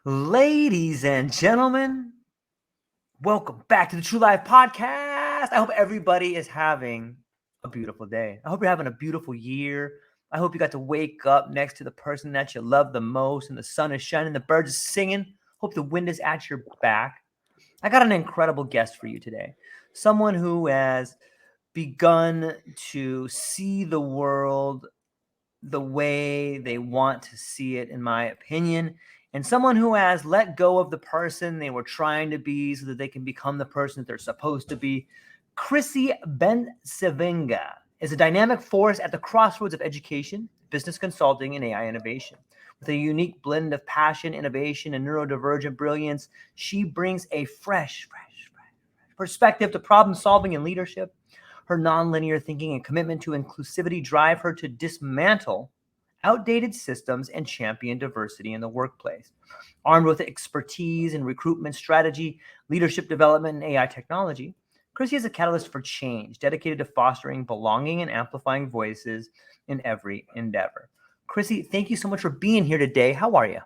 Ladies and gentlemen, welcome back to the True Life Podcast. I hope everybody is having a beautiful day. I hope you're having a beautiful year. I hope you got to wake up next to the person that you love the most and the sun is shining, the birds are singing. Hope the wind is at your back. I got an incredible guest for you today. Someone who has begun to see the world the way they want to see it, in my opinion, and someone who has let go of the person they were trying to be so that they can become the person that they're supposed to be. Chrissy Bencivenga is a dynamic force at the crossroads of education, business consulting, and AI innovation. With a unique blend of passion, innovation, and neurodivergent brilliance, she brings a fresh perspective to problem solving and leadership. Her nonlinear thinking and commitment to inclusivity drive her to dismantle outdated systems and champion diversity in the workplace. Armed with expertise in recruitment strategy, leadership development, and AI technology, Chrissy is a catalyst for change, dedicated to fostering belonging and amplifying voices in every endeavor. Chrissy, thank you so much for being here today. How are you?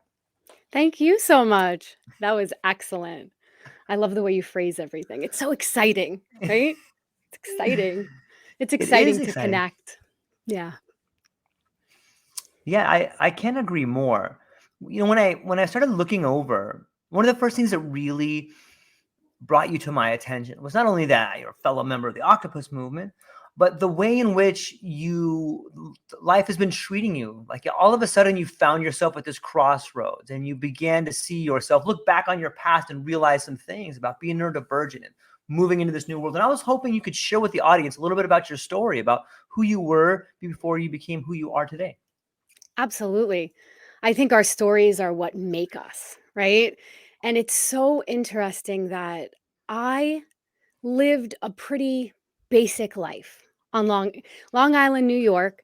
Thank you so much. That was excellent. I love the way you phrase everything. It's so exciting, right? It's exciting. It's It is exciting to exciting. connect. Yeah. Yeah, I can't agree more. When I started looking over, one of the first things that really brought you to my attention was not only that you're a fellow member of the octopus movement, but the way in which life has been treating you. Like all of a sudden you found yourself at this crossroads and you began to see yourself, look back on your past and realize some things about being neurodivergent and moving into this new world. And I was hoping you could share with the audience a little bit about your story, about who you were before you became who you are today. Absolutely. I think our stories are what make us, right? And it's so interesting that I lived a pretty basic life on Long Island, New York,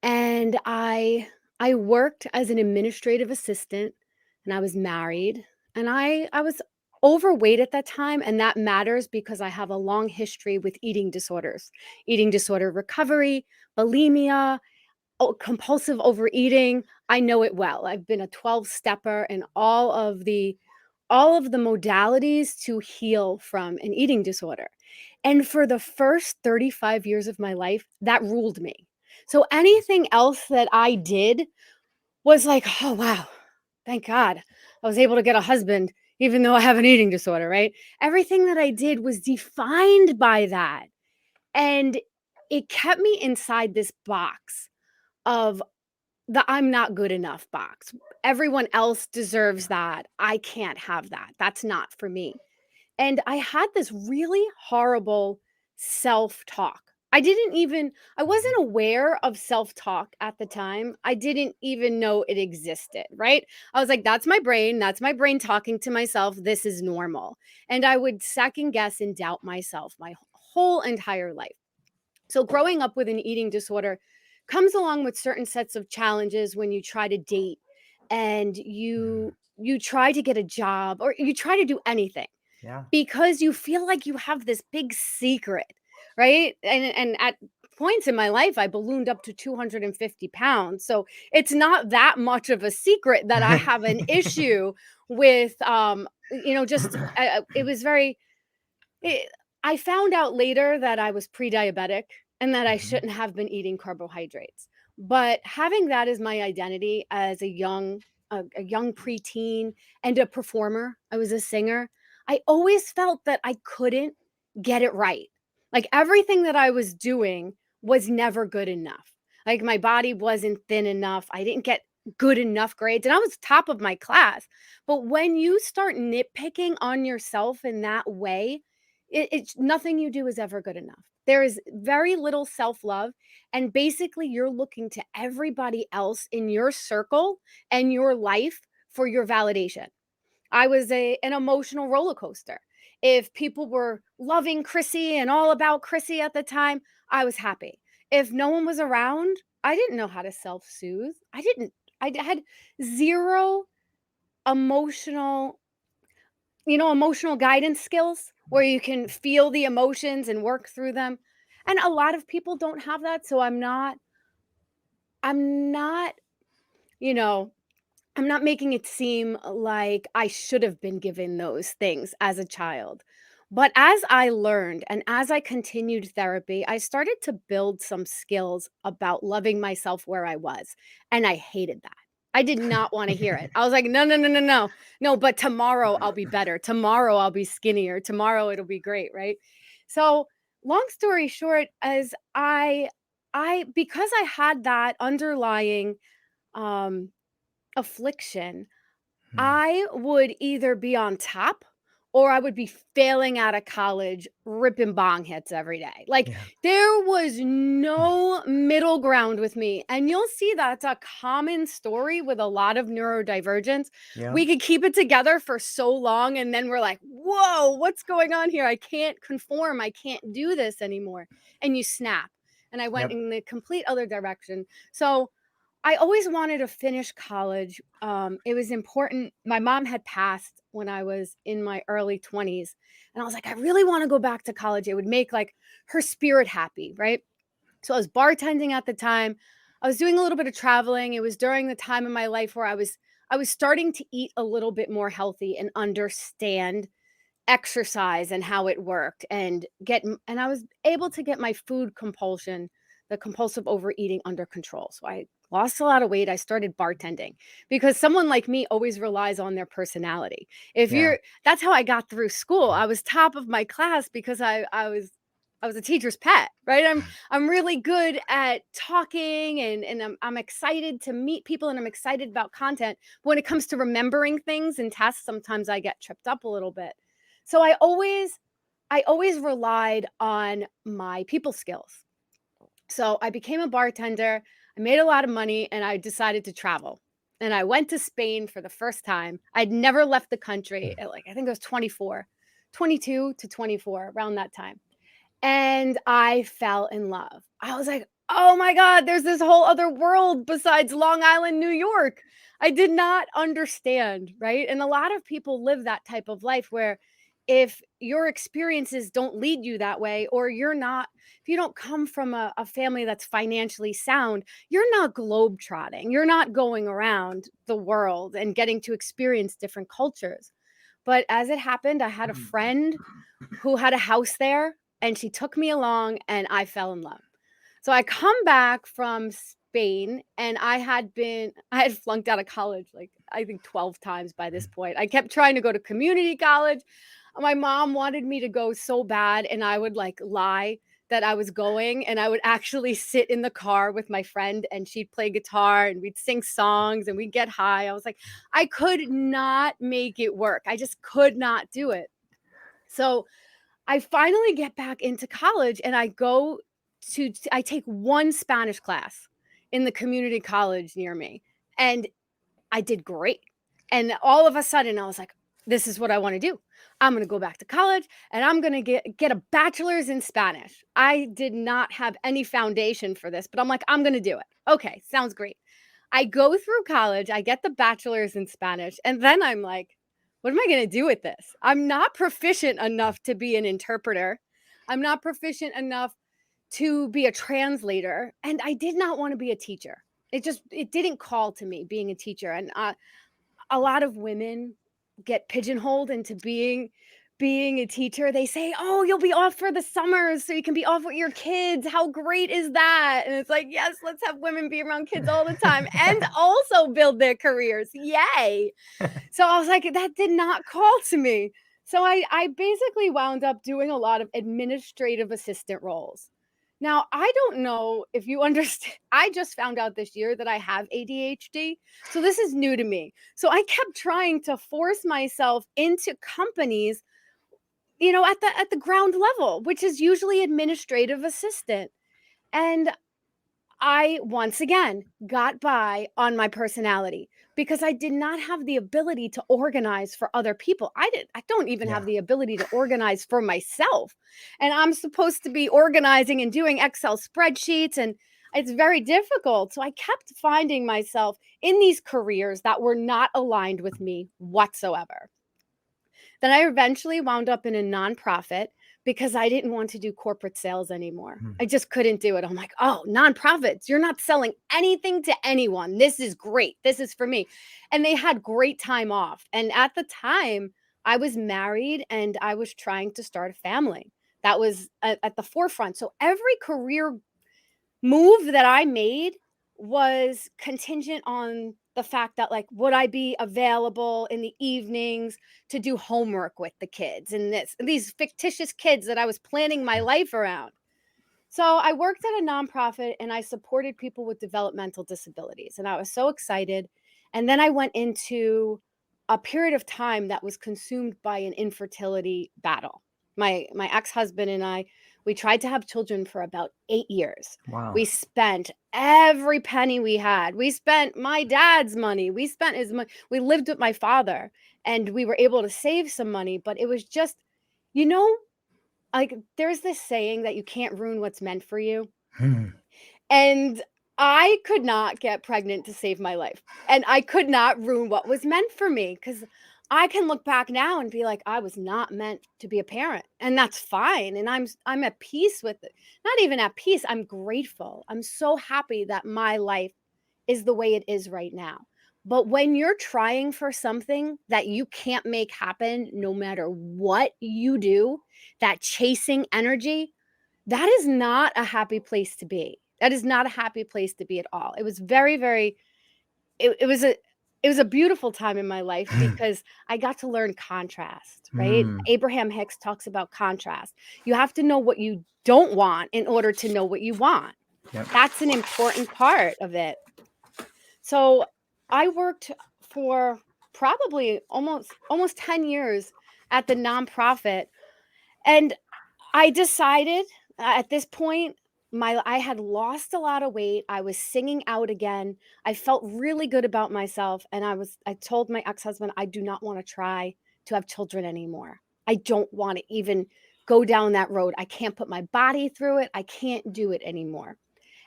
and I worked as an administrative assistant and I was married and I was overweight at that time, and that matters because I have a long history with eating disorders. Eating disorder recovery, bulimia, compulsive overeating. I know it well. I've been a 12 stepper in all of the modalities to heal from an eating disorder. And for the first 35 years of my life, that ruled me. So anything else that I did was like, oh, wow, thank God I was able to get a husband, even though I have an eating disorder, right? Everything that I did was defined by that. And it kept me inside this box of the I'm not good enough box. Everyone else deserves that. I can't have that. That's not for me. And I had this really horrible self-talk. I wasn't aware of self-talk at the time. I didn't even know it existed, right? I was like, that's my brain. That's my brain talking to myself. This is normal. And I would second guess and doubt myself my whole entire life. So growing up with an eating disorder comes along with certain sets of challenges when you try to date and you try to get a job or you try to do anything Yeah. because you feel like you have this big secret, right? And at points in my life, I ballooned up to 250 pounds. So it's not that much of a secret that I have an issue with, just it was very, it, I found out later that I was pre-diabetic and that I Mhm. shouldn't have been eating carbohydrates. But having that as my identity as a young preteen and a performer, I was a singer. I always felt that I couldn't get it right. Like everything that I was doing was never good enough. Like my body wasn't thin enough. I didn't get good enough grades and I was top of my class. But when you start nitpicking on yourself in that way, it's nothing you do is ever good enough. There is very little self-love, and basically you're looking to everybody else in your circle and your life for your validation. I was an emotional roller coaster. If people were loving Chrissy and all about Chrissy at the time, I was happy. If no one was around, I didn't know how to self-soothe. I had zero emotional emotional guidance skills where you can feel the emotions and work through them. And a lot of people don't have that. So I'm not, you know, I'm not making it seem like I should have been given those things as a child. But as I learned and as I continued therapy, I started to build some skills about loving myself where I was. And I hated that. I did not want to hear it. I was like, no, no, no, no, no. No, but tomorrow I'll be better. Tomorrow I'll be skinnier. Tomorrow it'll be great, right? So, long story short, as I because I had that underlying um affliction, Hmm. I would either be on top or I would be failing out of college, ripping bong hits every day. Like Yeah. there was Hmm. no middle ground with me. And you'll see that's a common story with a lot of neurodivergence. Yeah. We could keep it together for so long and then we're like, whoa, what's going on here? I can't conform. I can't do this anymore. And you snap. And I went Yep. in the complete other direction. So I always wanted to finish college. It was important. My mom had passed when I was in my early 20s. And I was like, I really want to go back to college. It would make like her spirit happy, right? So I was bartending at the time. I was doing a little bit of traveling. It was during the time in my life where I was starting to eat a little bit more healthy and understand exercise and how it worked and I was able to get my food compulsion, the compulsive overeating under control. So I lost a lot of weight. I started bartending because someone like me always relies on their personality. If Yeah. you're That's how I got through school. I was top of my class because I was a teacher's pet, right? I'm really good at talking and I'm excited to meet people and I'm excited about content. But when it comes to remembering things and tests, sometimes I get tripped up a little bit. So I always relied on my people skills. So I became a bartender. I made a lot of money and I decided to travel. And I went to Spain for the first time. I'd never left the country Hmm. at I think it was 24, 22 to 24 around that time. And I fell in love. I was like, "Oh my god, there's this whole other world besides Long Island, New York." I did not understand, right? And a lot of people live that type of life where if your experiences don't lead you that way, or if you don't come from a family that's financially sound, you're not globetrotting. You're not going around the world and getting to experience different cultures. But as it happened, I had a friend who had a house there and she took me along and I fell in love. So I come back from Spain and I had flunked out of college like I think 12 times by this point. I kept trying to go to community college. My mom wanted me to go so bad and I would like lie that I was going and I would actually sit in the car with my friend and she'd play guitar and we'd sing songs and we'd get high. I was like, I could not make it work. I just could not do it. So I finally get back into college and I take one Spanish class in the community college near me and I did great. And all of a sudden I was like, this is what I want to do. I'm going to go back to college and I'm going to get a bachelor's in Spanish. I did not have any foundation for this, but I'm like, I'm going to do it. Okay, sounds great. I go through college, I get the bachelor's in Spanish, and then I'm like, what am I going to do with this? I'm not proficient enough to be an interpreter. I'm not proficient enough to be a translator, and I did not want to be a teacher. It didn't call to me being a teacher, and a lot of women get pigeonholed into being a teacher. They say, "Oh, you'll be off for the summers so you can be off with your kids. How great is that?" And it's like, "Yes, let's have women be around kids all the time and also build their careers. Yay." So I was like, that did not call to me. So I basically wound up doing a lot of administrative assistant roles. Now, I don't know if you understand. I just found out this year that I have ADHD. So this is new to me. So I kept trying to force myself into companies, at the ground level, which is usually administrative assistant. And I once again got by on my personality because I did not have the ability to organize for other people. I don't even have Yeah. the ability to organize for myself. And I'm supposed to be organizing and doing Excel spreadsheets and it's very difficult. So I kept finding myself in these careers that were not aligned with me whatsoever. Then I eventually wound up in a nonprofit because I didn't want to do corporate sales anymore. I just couldn't do it. I'm like, oh, nonprofits, you're not selling anything to anyone. This is great. This is for me. And they had great time off. And at the time, I was married and I was trying to start a family. That was at the forefront. So every career move that I made was contingent on the fact that, like, would I be available in the evenings to do homework with the kids and these fictitious kids that I was planning my life around. So I worked at a nonprofit and I supported people with developmental disabilities, and I was so excited. And then I went into a period of time that was consumed by an infertility battle. My ex-husband and I, we tried to have children for about 8 years. Wow. We spent every penny we had. We spent my dad's money. We spent his money. We lived with my father and we were able to save some money, but it was just, you know, like there's this saying that you can't ruin what's meant for you. Hmm. And I could not get pregnant to save my life. And I could not ruin what was meant for me, because I can look back now and be like, I was not meant to be a parent. And that's fine. And I'm at peace with it. Not even at peace. I'm grateful. I'm so happy that my life is the way it is right now. But when you're trying for something that you can't make happen, no matter what you do, that chasing energy, that is not a happy place to be. That is not a happy place to be at all. It was very, very, it was a beautiful time in my life because I got to learn contrast, right? Abraham Hicks talks about contrast. You have to know what you don't want in order to know what you want. Yep. That's an important part of it. So I worked for probably almost 10 years at the nonprofit. And I decided at this point, I had lost a lot of weight. I was singing out again. I felt really good about myself. And I told my ex-husband, I do not want to try to have children anymore. I don't want to even go down that road. I can't put my body through it. I can't do it anymore.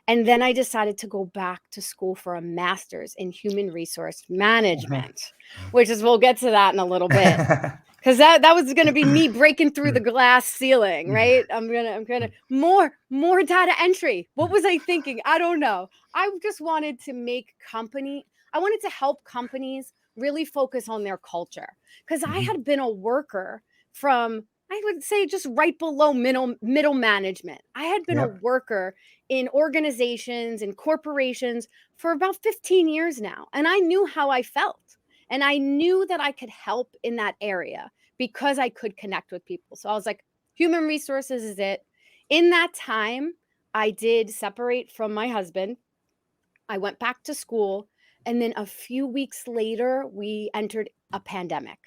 And then I decided to go back to school for a master's in human resource management, which is, we'll get to that in a little bit. Because that was going to be me breaking through the glass ceiling, right? I'm gonna more data entry. What was I thinking? I don't know. I just wanted to I wanted to help companies really focus on their culture. Because I had been a worker from, I would say, just right below middle management. I had been a worker in organizations and corporations for about 15 years now. And I knew how I felt. And I knew that I could help in that area because I could connect with people. So I was like, human resources is it. In that time, I did separate from my husband. I went back to school. And then a few weeks later, we entered a pandemic.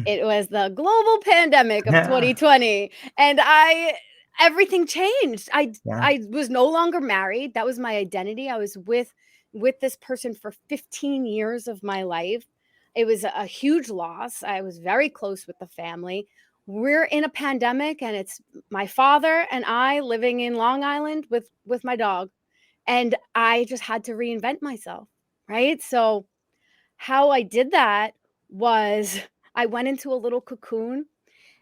It was the global pandemic of 2020. And everything changed. I was no longer married. That was my identity. I was with this person for 15 years of my life. It was a huge loss. I was very close with the family. We're in a pandemic, and it's my father and I living in Long Island with my dog. And I just had to reinvent myself, right? So how I did that was I went into a little cocoon.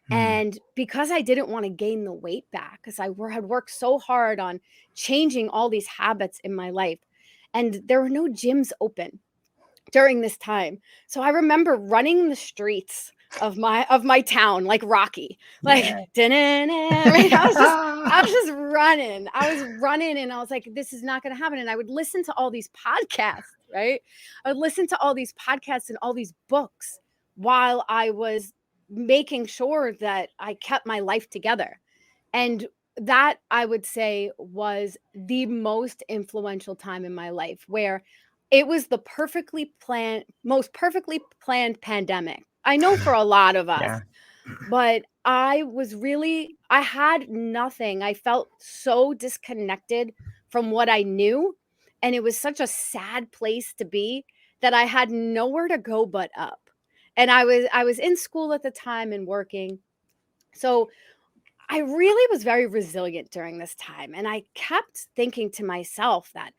And because I didn't want to gain the weight back, because I had worked so hard on changing all these habits in my life, and there were no gyms open during this time. So I remember running the streets of my town like Rocky, like right? I was just running. I was running, and I was like, this is not going to happen. And I would listen to all these podcasts, right? I would listen to all these podcasts and all these books while I was making sure that I kept my life together. And that, I would say, was the most influential time in my life, where it was the most perfectly planned pandemic. I know for a lot of us, but I had nothing. I felt so disconnected from what I knew. And it was such a sad place to be that I had nowhere to go but up. And I was in school at the time and working. So I really was very resilient during this time. And I kept thinking to myself that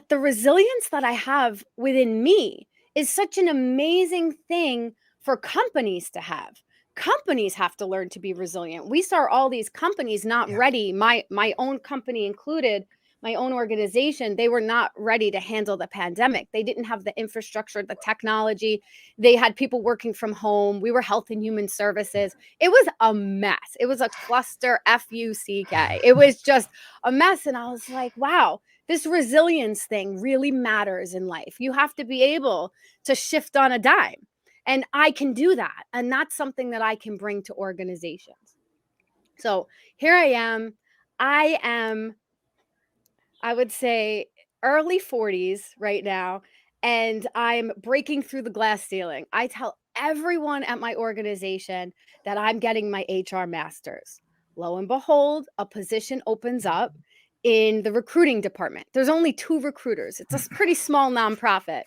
the resilience that I have within me is such an amazing thing for companies to have. companies have to learn to be resilient. We saw all these companies not ready, my own company included, my own organization, they were not ready to handle the pandemic. They didn't have the infrastructure, the technology. They had people working from home. We were health and human services. It was a mess. It was a cluster, F-U-C-K. It was just a mess. And I was like, wow, this resilience thing really matters in life. You have to be able to shift on a dime. And I can do that. And that's something that I can bring to organizations. So here I am. I would say early 40s right now, and I'm breaking through the glass ceiling. I tell everyone at my organization that I'm getting my HR master's. Lo and behold, a position opens up in the recruiting department. There's only 2 recruiters. It's a pretty small nonprofit.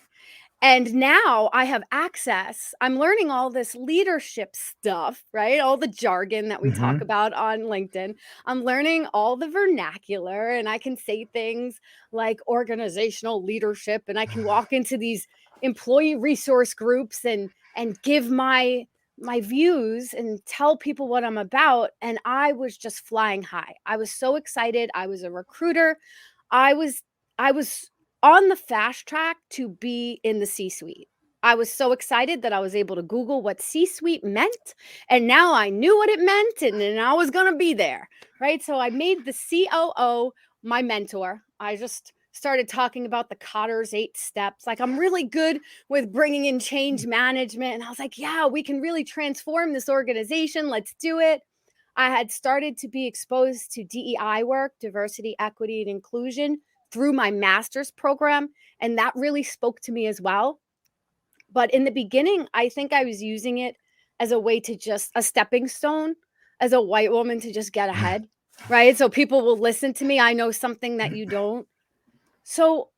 And now I have access. I'm learning all this leadership stuff, right? All the jargon that we talk about on LinkedIn. I'm learning all the vernacular, and I can say things like organizational leadership, and I can walk into these employee resource groups and give my views and tell people what I'm about. And I was just flying high. I was so excited. I was a recruiter. I was on the fast track to be in the C-suite. I was so excited that I was able to Google what C-suite meant, and now I knew what it meant, and then I was going to be there, right? So I made the COO my mentor. I just started talking about the Cotter's 8 steps. Like, I'm really good with bringing in change management, and I was like, yeah, we can really transform this organization. Let's do it. I had started to be exposed to DEI work, diversity, equity, and inclusion, through my master's program, and that really spoke to me as well. But in the beginning, I think I was using it as a way to just a stepping stone as a white woman to just get ahead, right? So people will listen to me. I know something that you don't. So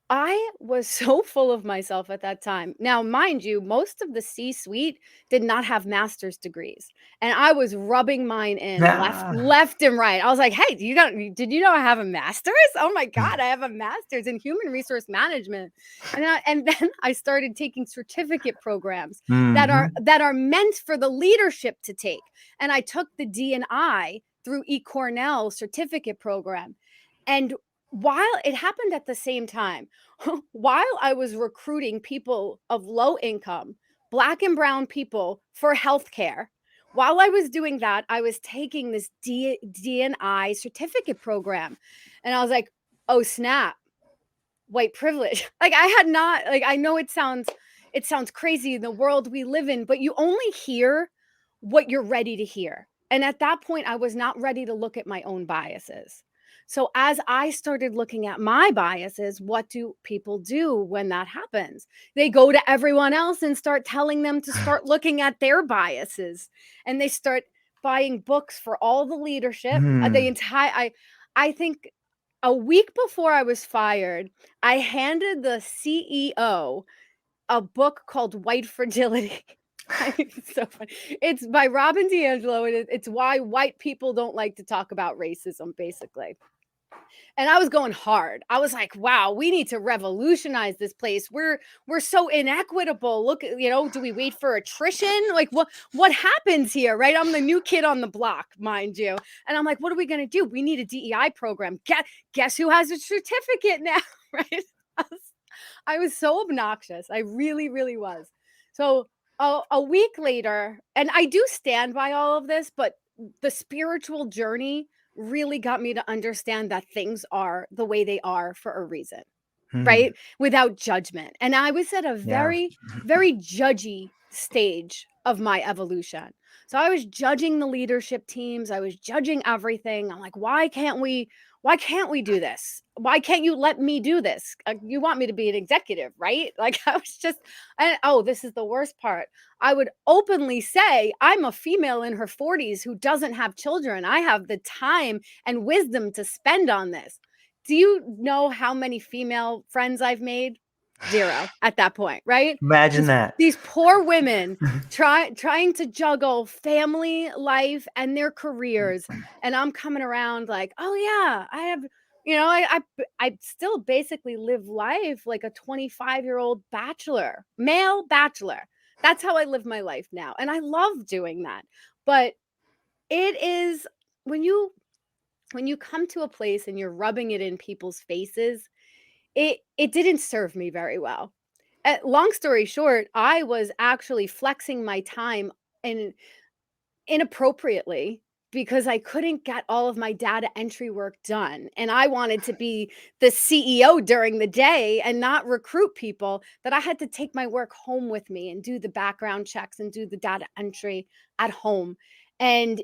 I was so full of myself at that time. Now, mind you, most of the C-suite did not have master's degrees, and I was rubbing mine in left and right. I was like, "Hey, did you know I have a master's? Oh my God, I have a master's in human resource management." And then I started taking certificate programs that are meant for the leadership to take, and I took the D&I through eCornell certificate program, and while it happened at the same time, while I was recruiting people of low income, Black and brown people for healthcare, while I was doing that, I was taking this D&I certificate program. And I was like, oh, snap, white privilege. Like, I had not, like, I know it sounds crazy in the world we live in, but you only hear what you're ready to hear. And at that point, I was not ready to look at my own biases. So as I started looking at my biases, what do people do when that happens? They go to everyone else and start telling them to start looking at their biases. And they start buying books for all the leadership. I think a week before I was fired, I handed the CEO a book called White Fragility. It's so funny. It's by Robin DiAngelo, and it's why white people don't like to talk about racism, basically. And I was going hard. I was like, wow, we need to revolutionize this place. We're so inequitable. Look, do we wait for attrition? Like, what happens here, right? I'm the new kid on the block, mind you. And I'm like, what are we going to do? We need a DEI program. Guess who has a certificate now, right? I was so obnoxious. I really, really was. So a week later, and I do stand by all of this, but the spiritual journey really got me to understand that things are the way they are for a reason, right? Without judgment. And I was at a very, very judgy stage of my evolution. So I was judging the leadership teams. I was judging everything. I'm like, why can't we do this? Why can't you let me do this? You want me to be an executive, right? Like, I was just, this is the worst part. I would openly say, I'm a female in her 40s who doesn't have children. I have the time and wisdom to spend on this. Do you know how many female friends I've made? 0 at that point, right? Imagine that. These poor women trying to juggle family life and their careers. And I'm coming around like, oh yeah, I have, I still basically live life like a 25-year-old male bachelor. That's how I live my life now. And I love doing that. But it is when you come to a place and you're rubbing it in people's faces, it didn't serve me very well. Long story short, I was actually flexing my time and inappropriately because I couldn't get all of my data entry work done. And I wanted to be the CEO during the day and not recruit people, that I had to take my work home with me and do the background checks and do the data entry at home. And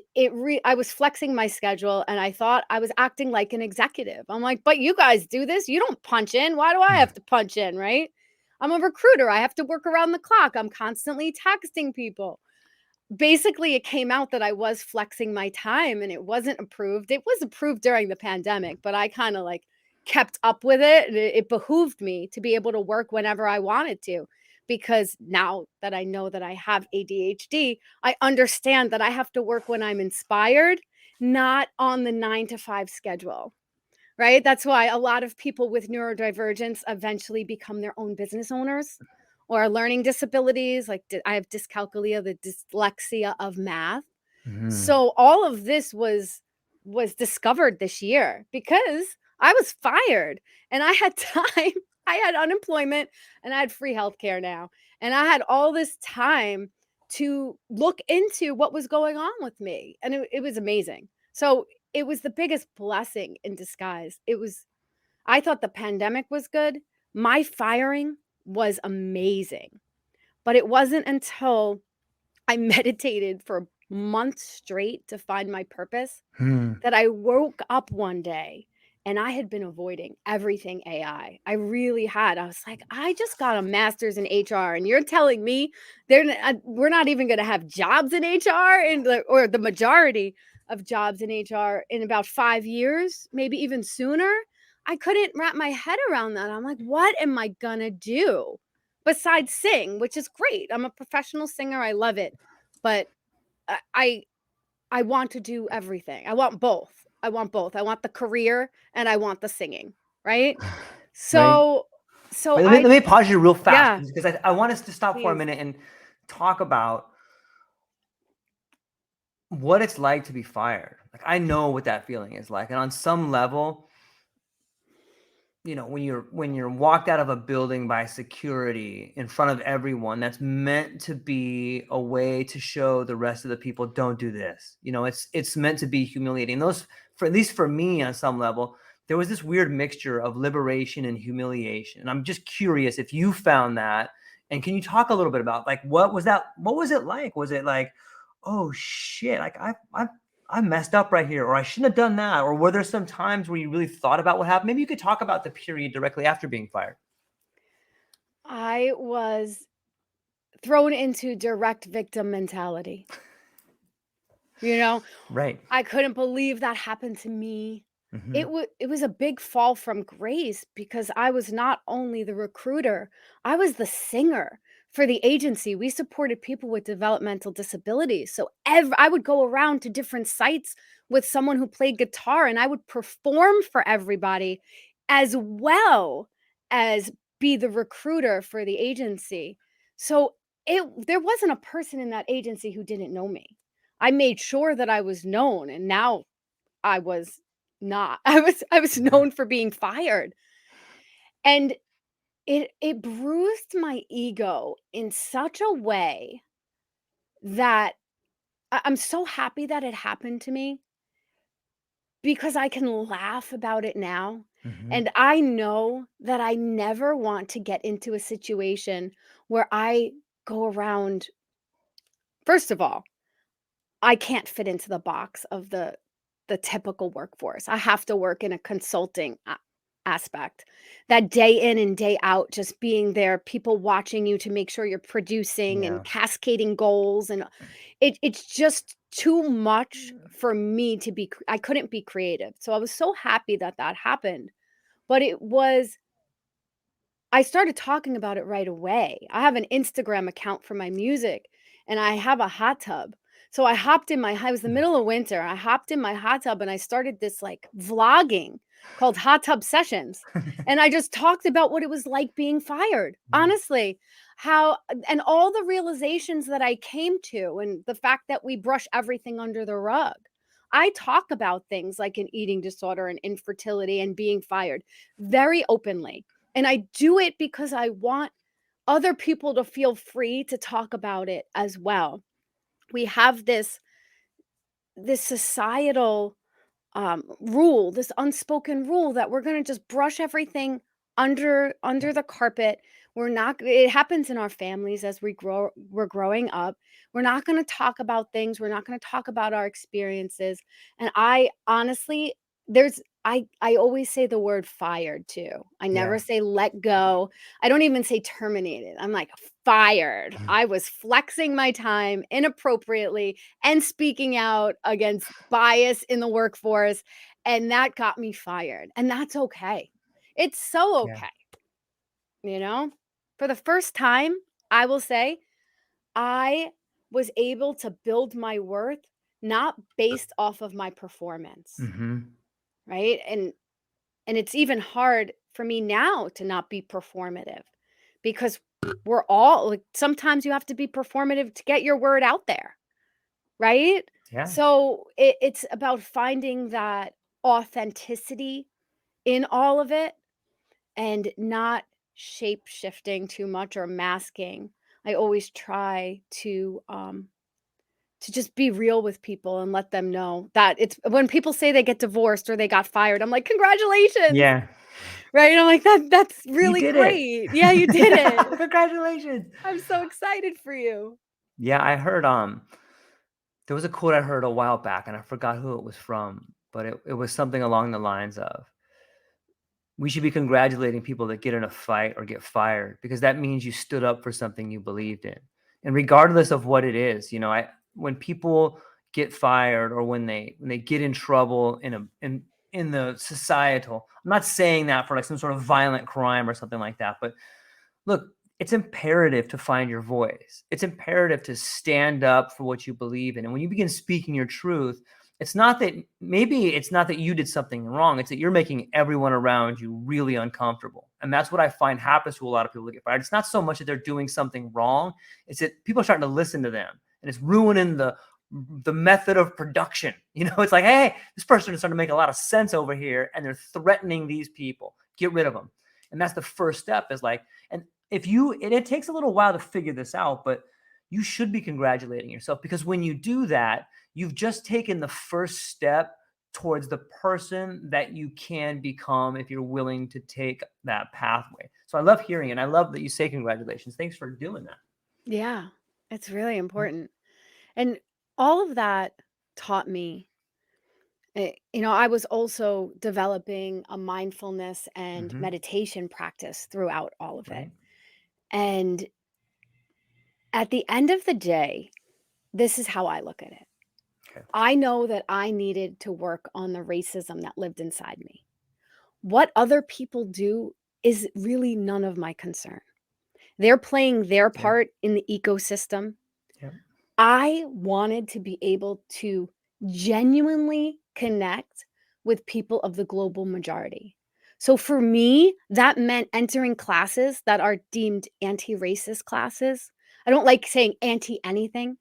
I was flexing my schedule and I thought I was acting like an executive. I'm like, but you guys do this. You don't punch in. Why do I have to punch in? Right. I'm a recruiter. I have to work around the clock. I'm constantly texting people. Basically, it came out that I was flexing my time and it wasn't approved. It was approved during the pandemic, but I kind of like kept up with it. And it behooved me to be able to work whenever I wanted to, because now that I know that I have ADHD, I understand that I have to work when I'm inspired, not on the 9 to 5 schedule. Right? That's why a lot of people with neurodivergence eventually become their own business owners, or learning disabilities. Like I have dyscalculia, the dyslexia of math. So all of this was discovered this year because I was fired and I had time. I had unemployment and I had free healthcare now. And I had all this time to look into what was going on with me. And it was amazing. So it was the biggest blessing in disguise. I thought the pandemic was good. My firing was amazing. But it wasn't until I meditated for months straight to find my purpose that I woke up one day and I had been avoiding everything AI. I really had. I was like, I just got a master's in HR, and you're telling me we're not even going to have jobs in HR, or the majority of jobs in HR in about 5 years, maybe even sooner. I couldn't wrap my head around that. I'm like, what am I going to do besides sing, which is great. I'm a professional singer. I love it. But I I want to do everything. I want both. I want both. I want the career and I want the singing, right? Right. So Wait, let me pause you real fast, yeah, because I want us to stop for a please. minute and talk about what it's like to be fired. Like, I know what that feeling is like, and on some level, when you're walked out of a building by security in front of everyone, that's meant to be a way to show the rest of the people, don't do this. It's meant to be humiliating. At least for me, on some level, there was this weird mixture of liberation and humiliation. And I'm just curious if you found that, and can you talk a little bit about, like, what was it like? Was it like, oh shit, like I messed up right here, or I shouldn't have done that? Or were there some times where you really thought about what happened? Maybe you could talk about the period directly after being fired. I was thrown into direct victim mentality. Right. I couldn't believe that happened to me. Mm-hmm. It was a big fall from grace because I was not only the recruiter, I was the singer for the agency. We supported people with developmental disabilities. So I would go around to different sites with someone who played guitar, and I would perform for everybody as well as be the recruiter for the agency. So there wasn't a person in that agency who didn't know me. I made sure that I was known, and now I was not. I was known for being fired. And it bruised my ego in such a way that I'm so happy that it happened to me, because I can laugh about it now. Mm-hmm. And I know that I never want to get into a situation where I go around. First of all, I can't fit into the box of the typical workforce. I have to work in a consulting aspect. That day in and day out, just being there, people watching you to make sure you're producing and Yeah. cascading goals, and it's just too much for me to be. I couldn't be creative. So I was so happy that that happened. But I started talking about it right away. I have an Instagram account for my music, and I have a hot tub. So I was the middle of winter. I hopped in my hot tub and I started this like vlogging called Hot Tub Sessions. And I just talked about what it was like being fired. Honestly, and all the realizations that I came to, and the fact that we brush everything under the rug. I talk about things like an eating disorder and infertility and being fired very openly. And I do it because I want other people to feel free to talk about it as well. We have this societal rule, this unspoken rule that we're going to just brush everything under the carpet. We're not. It happens in our families as we're growing up. We're not going to talk about things. We're not going to talk about our experiences. And I honestly, I always say the word fired too. I never Yeah. say let go. I don't even say terminated. I'm like fired. I was flexing my time inappropriately and speaking out against bias in the workforce, and that got me fired. And that's okay. It's so Yeah. okay. You know, for the first time, I will say I was able to build my worth not based off of my performance, Mm-hmm. right? And it's even hard for me now to not be performative because we're all like, sometimes you have to be performative to get your word out there, right? Yeah. So it's about finding that authenticity in all of it and not shape shifting too much or masking. I always try to just be real with people and let them know that it's when people say they get divorced or they got fired, I'm like, congratulations. Yeah. Right? And I'm like, that's You really did it. great. Yeah, you did it. Congratulations. I'm so excited for you. Yeah, I heard there was a quote I heard a while back and I forgot who it was from, but it was something along the lines of we should be congratulating people that get in a fight or get fired because that means you stood up for something you believed in. And regardless of what it is, when people get fired or when they get in trouble in the societal, I'm not saying that for like some sort of violent crime or something like that, but look, it's imperative to find your voice. It's imperative to stand up for what you believe in. And when you begin speaking your truth, it's not that you did something wrong. It's that you're making everyone around you really uncomfortable. And that's what I find happens to a lot of people that get fired. It's not so much that they're doing something wrong. It's that people are starting to listen to them and it's ruining the method of production. It's like, hey, this person is starting to make a lot of sense over here and they're threatening these people. Get rid of them. And that's the first step is like, and it takes a little while to figure this out, but you should be congratulating yourself because when you do that, you've just taken the first step towards the person that you can become if you're willing to take that pathway. So I love hearing it. I love that you say congratulations. Thanks for doing that. Yeah, it's really important. And all of that taught me, I was also developing a mindfulness and Mm-hmm. meditation practice throughout all of it. Right. And at the end of the day, this is how I look at it. Okay. I know that I needed to work on the racism that lived inside me. What other people do is really none of my concern. They're playing their Yeah. part in the ecosystem. Yeah. I wanted to be able to genuinely connect with people of the global majority. So for me, that meant entering classes that are deemed anti-racist classes. I don't like saying anti anything,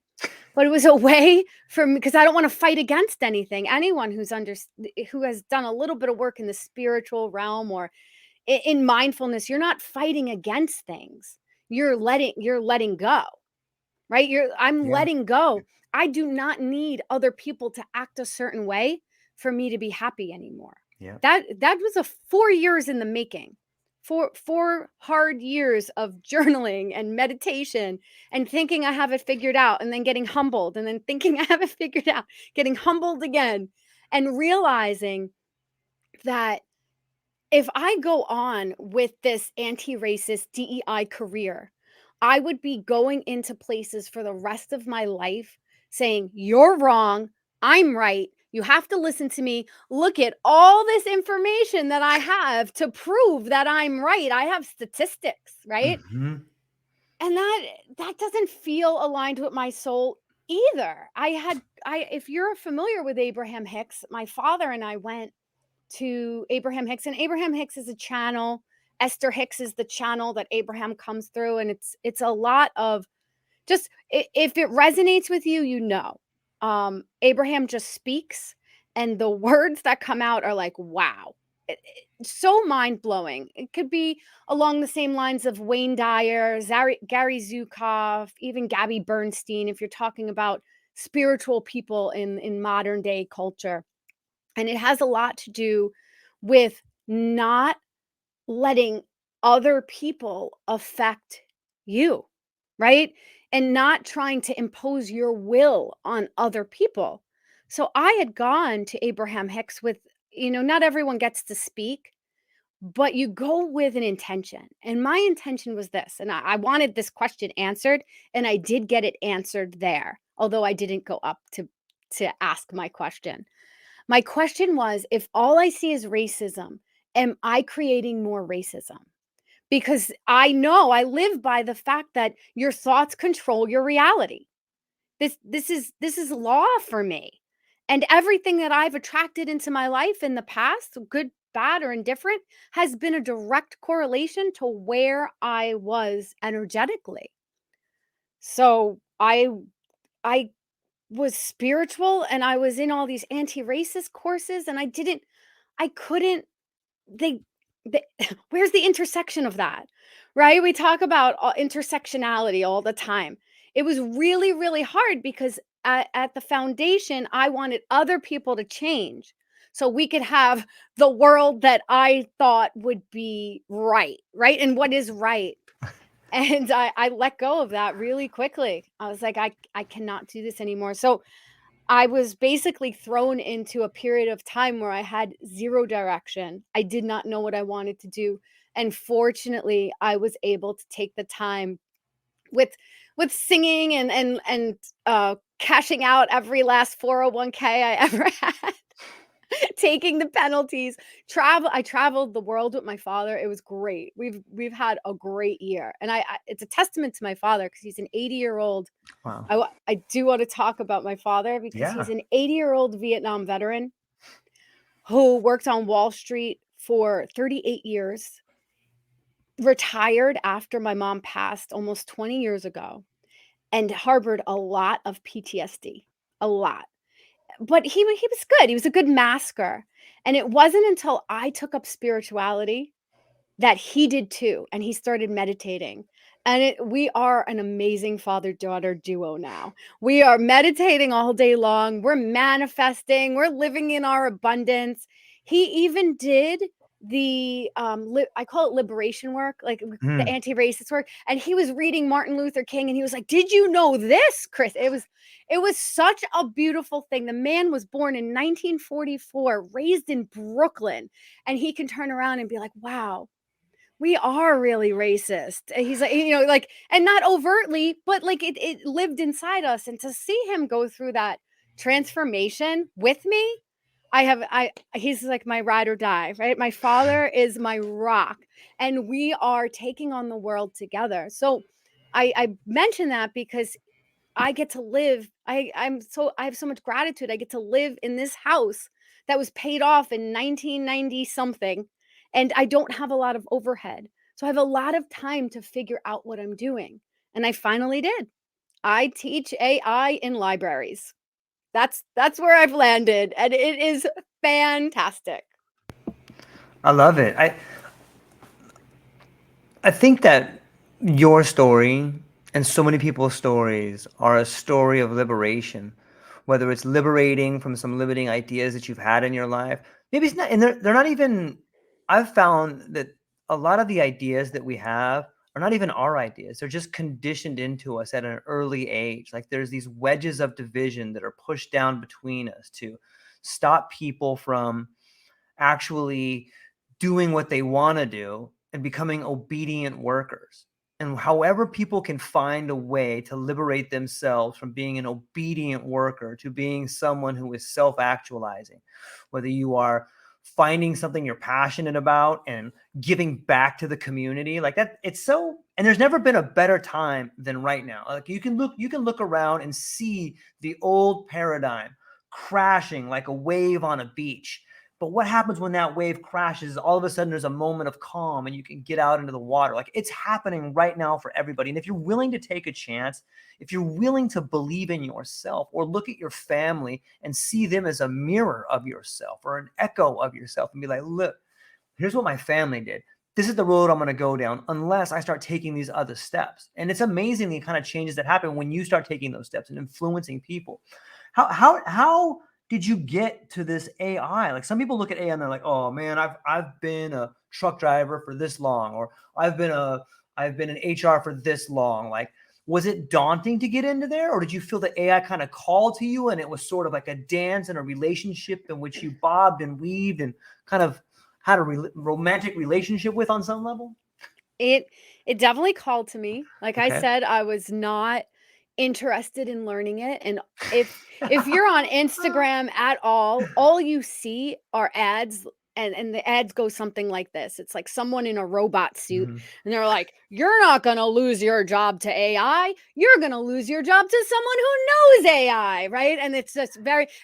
but it was a way for me because I don't want to fight against anything. Anyone who has done a little bit of work in the spiritual realm or in mindfulness, you're not fighting against things. You're letting go. Right? I'm Yeah. letting go. I do not need other people to act a certain way for me to be happy anymore. Yeah. That was a 4 years in the making. Four hard years of journaling and meditation and thinking I have it figured out and then getting humbled and then thinking I have it figured out, getting humbled again and realizing that if I go on with this anti-racist DEI career, I would be going into places for the rest of my life saying, "You're wrong. I'm right. You have to listen to me. Look at all this information that I have to prove that I'm right. I have statistics, right?" Mm-hmm. And that doesn't feel aligned with my soul either. If you're familiar with Abraham Hicks, my father and I went to Abraham Hicks, and Abraham Hicks is a channel Esther Hicks is the channel that Abraham comes through, and it's a lot of just if it resonates with you, you know. Abraham just speaks, and the words that come out are like, wow. So mind-blowing. It could be along the same lines of Wayne Dyer, Gary Zukav, even Gabby Bernstein, if you're talking about spiritual people in modern day culture. And it has a lot to do with not letting other people affect you, right? And not trying to impose your will on other people. So I had gone to Abraham Hicks with, not everyone gets to speak, but you go with an intention. And my intention was this, and I wanted this question answered, and I did get it answered there, although I didn't go up to ask my question. My question was, if all I see is racism, am I creating more racism? Because I know I live by the fact that your thoughts control your reality. This is law for me. And everything that I've attracted into my life in the past, good, bad, or indifferent, has been a direct correlation to where I was energetically. So I was spiritual, and I was in all these anti-racist courses, and I couldn't they where's the intersection of that, right? We talk about intersectionality all the time. It was really, really hard because at the foundation, I wanted other people to change so we could have the world that I thought would be right, right? And what is right. And I let go of that really quickly. I was like, I cannot do this anymore. So I was basically thrown into a period of time where I had zero direction. I did not know what I wanted to do. And fortunately, I was able to take the time with singing and cashing out every last 401k I ever had. Taking the penalties. I traveled the world with my father. It was great. We've had a great year. And I it's a testament to my father because he's an 80-year-old. Wow. I do want to talk about my father because Yeah. he's an 80-year-old Vietnam veteran who worked on Wall Street for 38 years, retired after my mom passed almost 20 years ago, and harbored a lot of PTSD, a lot. But he was good. He was a good masker. And it wasn't until I took up spirituality that he did too, and he started meditating. And we are an amazing father-daughter duo now. We are meditating all day long. We're manifesting. We're living in our abundance. He even did the I call it liberation work, like the anti-racist work. And he was reading Martin Luther King, and he was like, "Did you know this, Chris?" It was such a beautiful thing. The man was born in 1944, raised in Brooklyn, and he can turn around and be like, "Wow, we are really racist." And he's like, like, and not overtly, but like it lived inside us. And to see him go through that transformation with me, he's like my ride or die, right? My father is my rock, and we are taking on the world together. So I mention that because I get to live. I have so much gratitude. I get to live in this house that was paid off in 1990 something, and I don't have a lot of overhead. So I have a lot of time to figure out what I'm doing. And I finally did. I teach AI in libraries. That's where I've landed, and it is fantastic. I love it. I think that your story and so many people's stories are a story of liberation, whether it's liberating from some limiting ideas that you've had in your life. Maybe it's not, and they're not even, I've found that a lot of the ideas that we have are not even our ideas. They're just conditioned into us at an early age. Like there's these wedges of division that are pushed down between us to stop people from actually doing what they want to do and becoming obedient workers. And however people can find a way to liberate themselves from being an obedient worker to being someone who is self-actualizing, whether you are finding something you're passionate about and giving back to the community like that, it's so, and there's never been a better time than right now. Like you can look around and see the old paradigm crashing like a wave on a beach. But what happens when that wave crashes? All of a sudden there's a moment of calm and you can get out into the water. Like, it's happening right now for everybody. And if you're willing to take a chance, if you're willing to believe in yourself, or look at your family and see them as a mirror of yourself or an echo of yourself, and be like, look, here's what my family did. This is the road I'm going to go down unless I start taking these other steps. And it's amazing the kind of changes that happen when you start taking those steps and influencing people. How did you get to this AI? Like, some people look at AI and they're like, oh man, I've been a truck driver for this long, or I've been in HR for this long. Like, was it daunting to get into there, or did you feel that AI kind of called to you and it was sort of like a dance and a relationship in which you bobbed and weaved and kind of had a romantic relationship with on some level? It definitely called to me. Like I Okay. said, I was not interested in learning it. And if you're on Instagram at all you see are ads, and the ads go something like this. It's like someone in a robot suit, Mhm. and they're like, "You're not going to lose your job to AI. You're going to lose your job to someone who knows AI," right? And it's just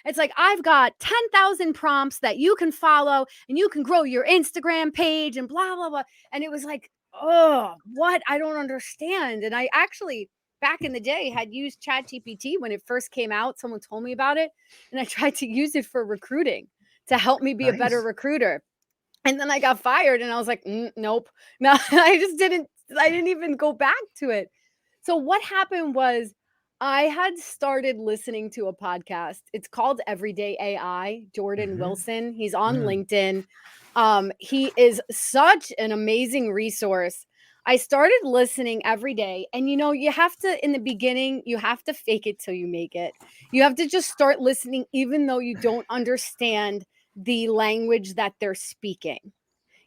it's like, "I've got 10,000 prompts that you can follow and you can grow your Instagram page and blah blah blah." And it was like, "Oh, what? I don't understand." And I actually, back in the day, had used ChatGPT when it first came out. Someone told me about it, and I tried to use it for recruiting to help me be a better Nice. recruiter. And then I got fired, and I was like, nope. No, I didn't even go back to it. So what happened was, I had started listening to a podcast. It's called Everyday AI. Jordan Mhm. Wilson. He's on Mm. LinkedIn. He is such an amazing resource. I started listening every day. And you have to, in the beginning, you have to fake it till you make it. You have to just start listening, even though you don't understand the language that they're speaking.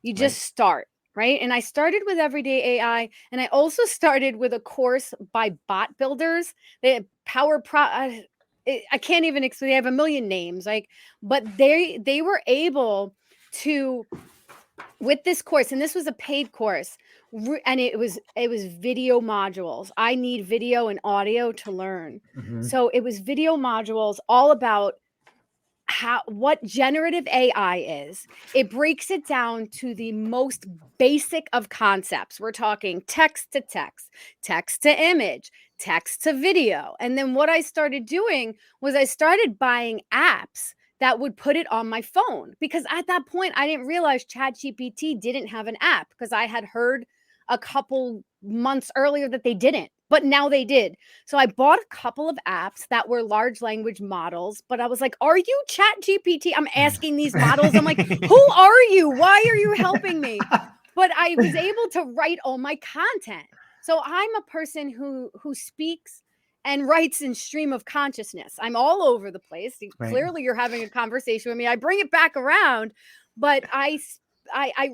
You Right. just start, right? And I started with Everyday AI, and I also started with a course by Bot Builders. They Power Pro. I can't even explain. They have a million names, like, but they were able to, with this course, and this was a paid course, and it was video modules. I need video and audio to learn, Mhm. so it was video modules all about what generative AI is. It breaks it down to the most basic of concepts. We're talking text to text, text to image, text to video. And then what I started doing was I started buying apps that would put it on my phone, because at that point I didn't realize ChatGPT didn't have an app, because I had heard a couple months earlier that they didn't, but now they did. So I bought a couple of apps that were large language models, but I was like, "Are you ChatGPT?" I'm asking these models. I'm like, "Who are you? Why are you helping me?" But I was able to write all my content. So I'm a person who speaks and writes in stream of consciousness. I'm all over the place. Right. Clearly you're having a conversation with me. I bring it back around, but I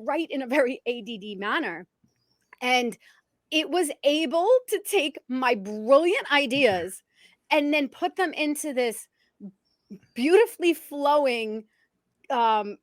write in a very ADD manner. And it was able to take my brilliant ideas and then put them into this beautifully flowing, um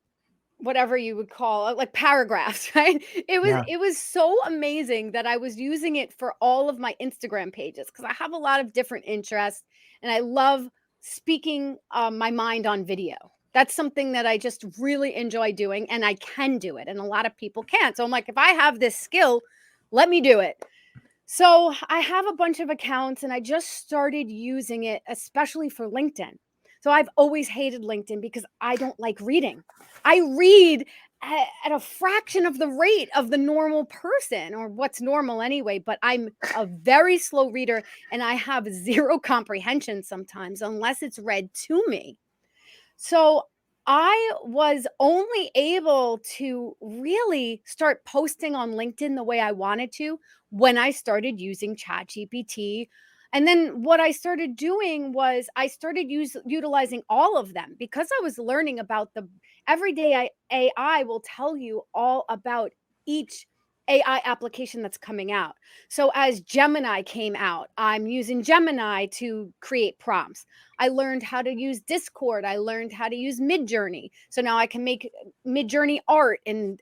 whatever you would call it, like paragraphs, right? Yeah. It was so amazing that I was using it for all of my Instagram pages, because I have a lot of different interests, and I love speaking my mind on video. That's something that I just really enjoy doing, and I can do it, and a lot of people can't. So I'm like, if I have this skill, let me do it. So I have a bunch of accounts, and I just started using it, especially for LinkedIn. So I've always hated LinkedIn because I don't like reading. I read at a fraction of the rate of the normal person, or what's normal anyway, but I'm a very slow reader, and I have zero comprehension sometimes unless it's read to me. So I was only able to really start posting on LinkedIn the way I wanted to when I started using ChatGPT. And then what I started doing was I started utilizing all of them, because I was learning about the everyday AI will tell you all about each AI application that's coming out. So as Gemini came out, I'm using Gemini to create prompts. I learned how to use Discord. I learned how to use Midjourney. So now I can make Midjourney art. And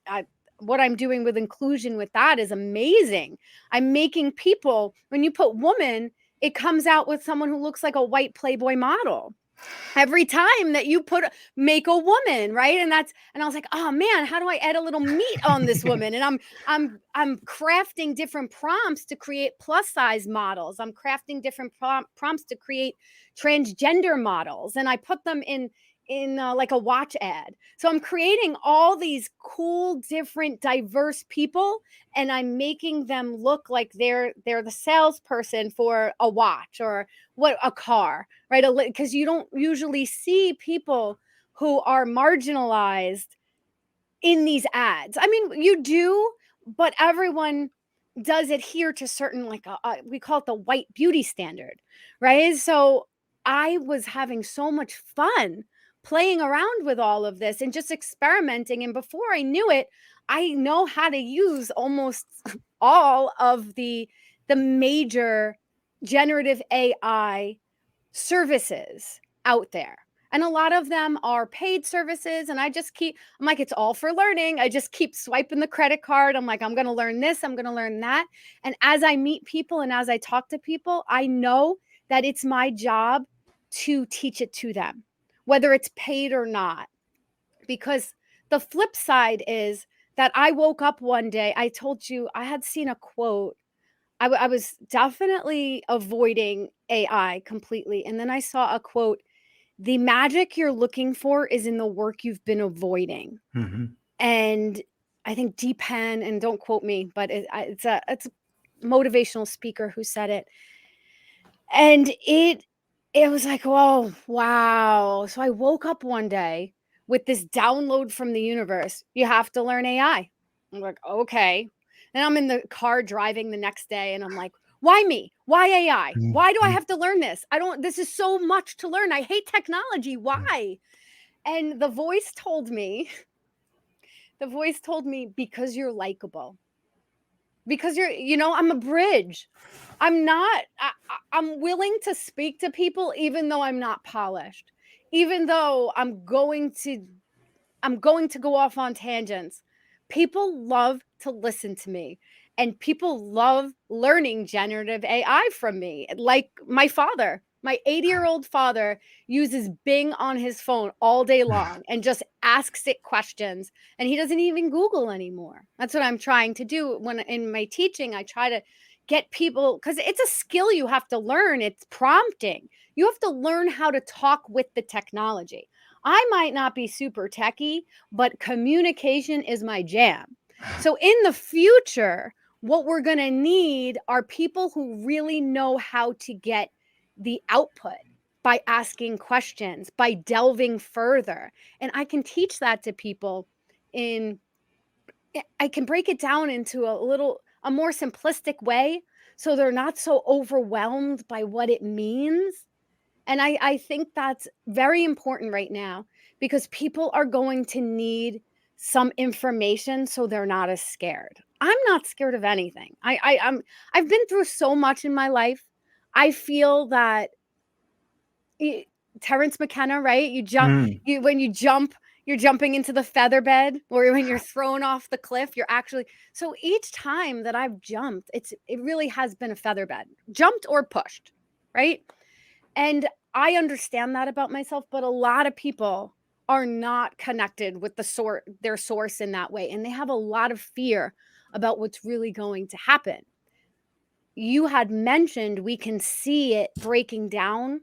what I'm doing with inclusion with that is amazing. I'm making people, when you put woman, it comes out with someone who looks like a white Playboy model. every time that you make a woman, right? And I was like, oh man, how do I add a little meat on this woman? And I'm crafting different prompts to create plus size models. I'm crafting different prompts to create transgender models, and I put them in like a watch ad. So I'm creating all these cool, different, diverse people, and I'm making them look like they're the salesperson for a watch or a car, right? Because you don't usually see people who are marginalized in these ads. I mean, you do, but everyone does adhere to certain, like, we call it the white beauty standard, right? So I was having so much fun playing around with all of this and just experimenting. And before I knew it, I know how to use almost all of the major generative AI services out there. And a lot of them are paid services. And I'm like, it's all for learning. I just keep swiping the credit card. I'm like, I'm going to learn this. I'm going to learn that. And as I meet people and as I talk to people, I know that it's my job to teach it to them, whether it's paid or not. Because the flip side is that I woke up one day, I told you I had seen a quote. I was definitely avoiding AI completely. And then I saw a quote: the magic you're looking for is in the work you've been avoiding. Mm-hmm. And I think Deepan, and don't quote me, but it's a motivational speaker who said it. And it was like, oh, wow. So I woke up one day with this download from the universe. You have to learn AI. I'm like, okay. And I'm in the car driving the next day and I'm like, why me? Why AI? Why do I have to learn this? This is so much to learn. I hate technology. Why? And the voice told me, because you're likable. Because I'm a bridge. I'm willing to speak to people even though I'm not polished. Even though I'm going to go off on tangents. People love to listen to me, and people love learning generative AI from me. Like my father, my 80-year-old father uses Bing on his phone all day long and just asks it questions, and he doesn't even Google anymore. That's what I'm trying to do when in my teaching. I try to get people, because it's a skill you have to learn. It's prompting. You have to learn how to talk with the technology. I might not be super techie, but communication is my jam. So in the future, what we're going to need are people who really know how to get the output by asking questions, by delving further. And I can teach that to people I can break it down into a more simplistic way so they're not so overwhelmed by what it means. And I think that's very important right now, because people are going to need some information so they're not as scared. I'm not scared of anything. I've been through so much in my life. I feel that Terrence McKenna, right? When you jump, you're jumping into the feather bed, or when you're thrown off the cliff, so each time that I've jumped, it really has been a feather bed, jumped or pushed, right? And I understand that about myself, but a lot of people are not connected with their source in that way. And they have a lot of fear about what's really going to happen. You had mentioned we can see it breaking down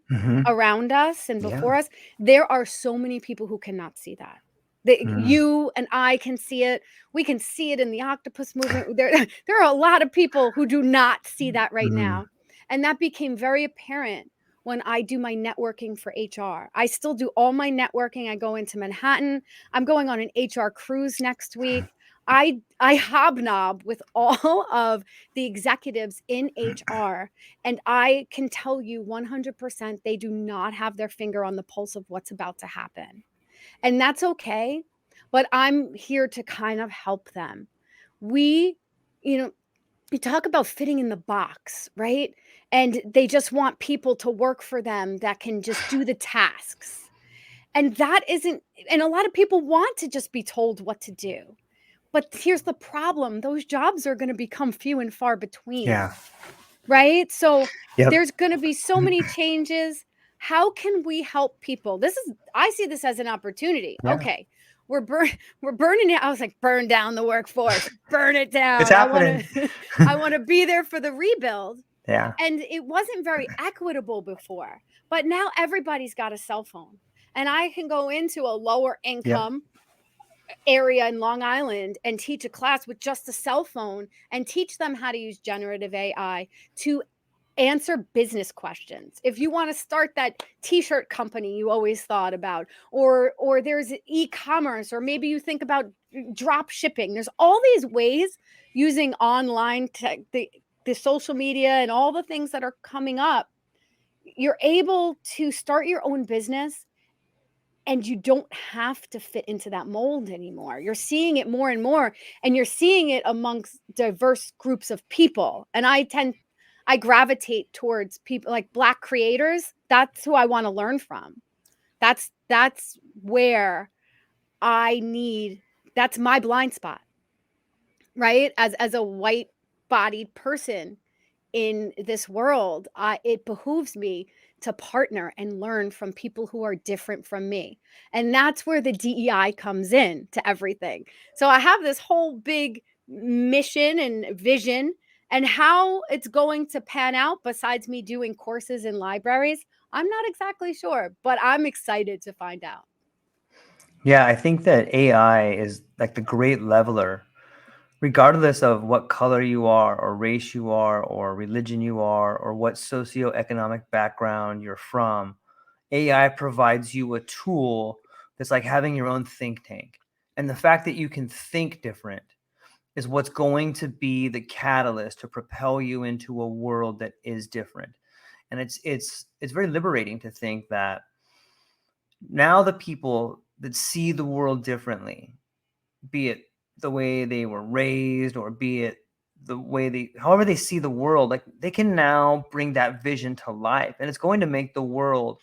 around us and before us. There are so many people who cannot see that. You and I can see it. We can see it in the octopus movement. There are a lot of people who do not see that right now. And that became very apparent when I do my networking for HR. I still do all my networking. I go into Manhattan. I'm going on an HR cruise next week. I hobnob with all of the executives in HR, and I can tell you 100% they do not have their finger on the pulse of what's about to happen. And that's okay, but I'm here to kind of help them. We talk about fitting in the box, right? And they just want people to work for them that can just do the tasks. And and a lot of people want to just be told what to do. But here's the problem. Those jobs are going to become few and far between. Yeah. Right? So there's going to be so many changes. how can we help people? I see this as an opportunity. Yeah. Okay, we're burning it. I was like, burn down the workforce, burn it down. It's happening. I want to be there for the rebuild. Yeah. And it wasn't very equitable before, but now everybody's got a cell phone, and I can go into a lower income area in Long Island and teach a class with just a cell phone and teach them how to use generative AI to answer business questions. If you want to start that t-shirt company you always thought about, or there's e-commerce, or maybe you think about drop shipping. There's all these ways using online tech, the social media and all the things that are coming up. You're able to start your own business, and you don't have to fit into that mold anymore. You're seeing it more and more, and you're seeing it amongst diverse groups of people. And I gravitate towards people like Black creators. That's who I want to learn from. That's where that's my blind spot, right? As a white bodied person in this world, it behooves me to partner and learn from people who are different from me. And that's where the DEI comes in to everything. So I have this whole big mission and vision, and how it's going to pan out, besides me doing courses in libraries, I'm not exactly sure, but I'm excited to find out. Yeah, I think that AI is like the great leveler, regardless of what color you are, or race you are, or religion you are, or what socioeconomic background you're from. AI provides you a tool that's like having your own think tank. And the fact that you can think different is what's going to be the catalyst to propel you into a world that is different. And it's very liberating to think that now the people that see the world differently, be it the way they were raised, or be it the way however they see the world, like they can now bring that vision to life. And it's going to make the world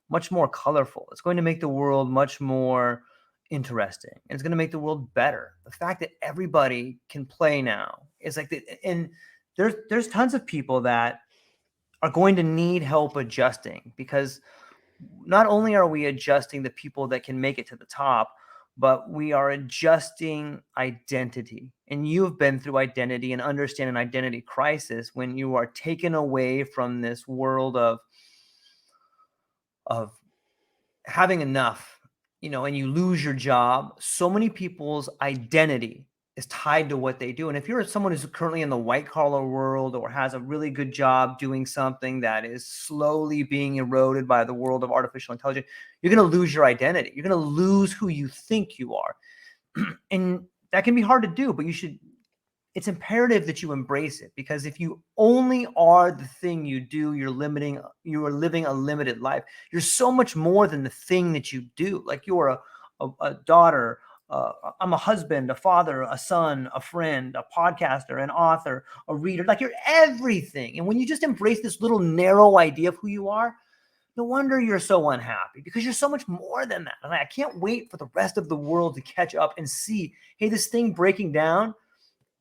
much more colorful. It's going to make the world much more interesting. And it's going to make the world better. The fact that everybody can play now is like, and there's tons of people that are going to need help adjusting, because not only are we adjusting the people that can make it to the top, but we are adjusting identity. And you've been through identity and understand an identity crisis when you are taken away from this world of having enough, and you lose your job. So many people's identity is tied to what they do. And if you're someone who's currently in the white collar world, or has a really good job doing something that is slowly being eroded by the world of artificial intelligence, you're going to lose your identity. You're going to lose who you think you are. And that can be hard to do, but it's imperative that you embrace it, because if you only are the thing you do, you are living a limited life. You're so much more than the thing that you do. Like, you are a daughter, I'm a husband, a father, a son, a friend, a podcaster, an author, a reader. Like, you're everything. And when you just embrace this little narrow idea of who you are, no wonder you're so unhappy, because you're so much more than that. And I can't wait for the rest of the world to catch up and see, hey, this thing breaking down,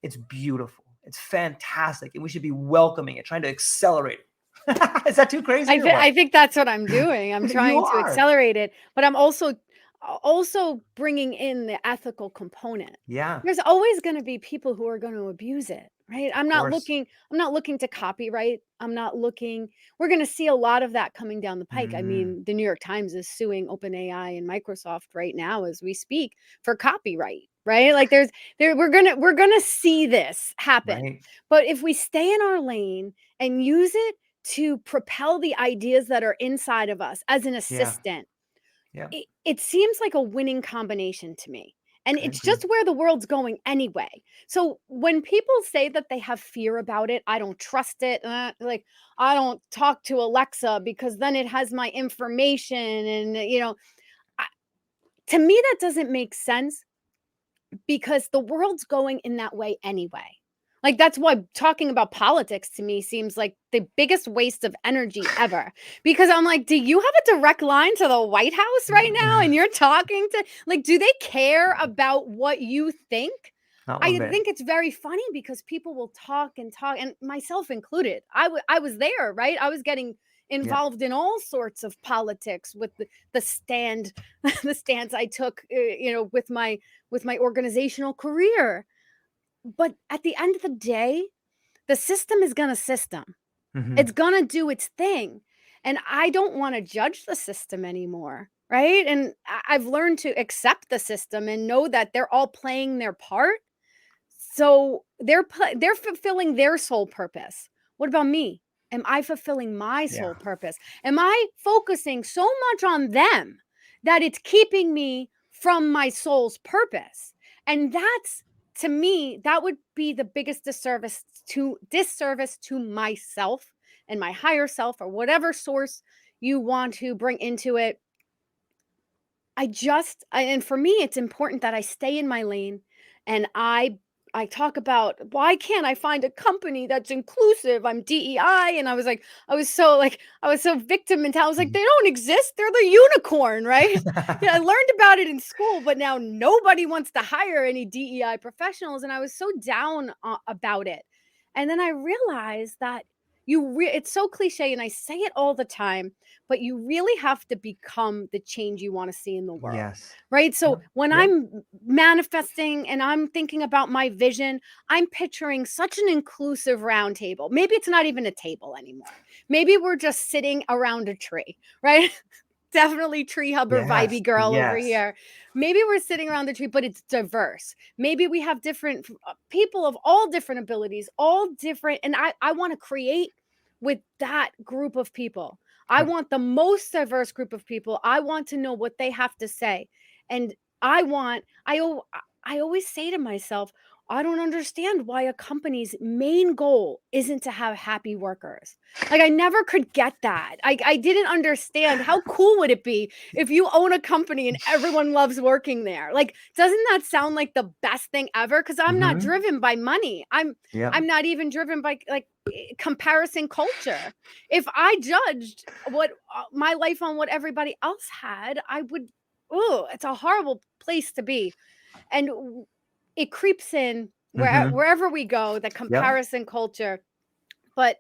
it's beautiful. It's fantastic. And we should be welcoming it, trying to accelerate it. Is that too crazy? I think that's what I'm doing. I'm trying to accelerate it, but I'm also bringing in the ethical component. Yeah. There's always going to be people who are going to abuse it, right? I'm not looking to copyright. We're going to see a lot of that coming down the pike. I mean, the New York Times is suing OpenAI and Microsoft right now as we speak for copyright, right? Like we're going to see this happen. Right. But if we stay in our lane and use it to propel the ideas that are inside of us as an assistant, it seems like a winning combination to me. And it's just where the world's going anyway. So when people say that they have fear about it, I don't trust it. Like, I don't talk to Alexa because then it has my information. And, to me, that doesn't make sense, because the world's going in that way anyway. Like, that's why talking about politics to me seems like the biggest waste of energy ever. Because I'm like, do you have a direct line to the White House right now? And you're talking to, like, do they care about what you think? I think it's very funny, because people will talk and talk, and myself included. I was there, right? I was getting involved in all sorts of politics with the stand, the stance I took, with my organizational career. But at the end of the day, the system is going to system. Mhm. It's going to do its thing. And I don't want to judge the system anymore. Right. And I've learned to accept the system and know that they're all playing their part. So they're fulfilling their sole purpose. What about me? Am I fulfilling my sole purpose? Am I focusing so much on them that it's keeping me from my soul's purpose? And that's, to me, that would be the biggest disservice to myself and my higher self, or whatever source you want to bring into it. And for me, it's important that I stay in my lane, and I talk about, why can't I find a company that's inclusive? I'm DEI. And I was so victim mentality. I was like, they don't exist. They're the unicorn, right? Yeah, I learned about it in school, but now nobody wants to hire any DEI professionals. And I was so down about it. And then I realized that it's so cliche, and I say it all the time, but you really have to become the change you want to see in the world. Yes. Right. So Yep. when I'm manifesting and I'm thinking about my vision, I'm picturing such an inclusive round table. Maybe it's not even a table anymore. Maybe we're just sitting around a tree, right? Definitely tree hubber vibey girl over here. Maybe we're sitting around the tree, but it's diverse. Maybe we have different people of all different abilities, all different. And I want to create with that group of people. I want the most diverse group of people. I want to know what they have to say. And I always say to myself, I don't understand why a company's main goal isn't to have happy workers. Like, I never could get that. I didn't understand, how cool would it be if you own a company and everyone loves working there? Like, doesn't that sound like the best thing ever? Because I'm not driven by money. I'm not even driven by comparison culture. If I judged what my life on what everybody else had, I would. Oh, it's a horrible place to be. And it creeps in wherever we go, the comparison culture. But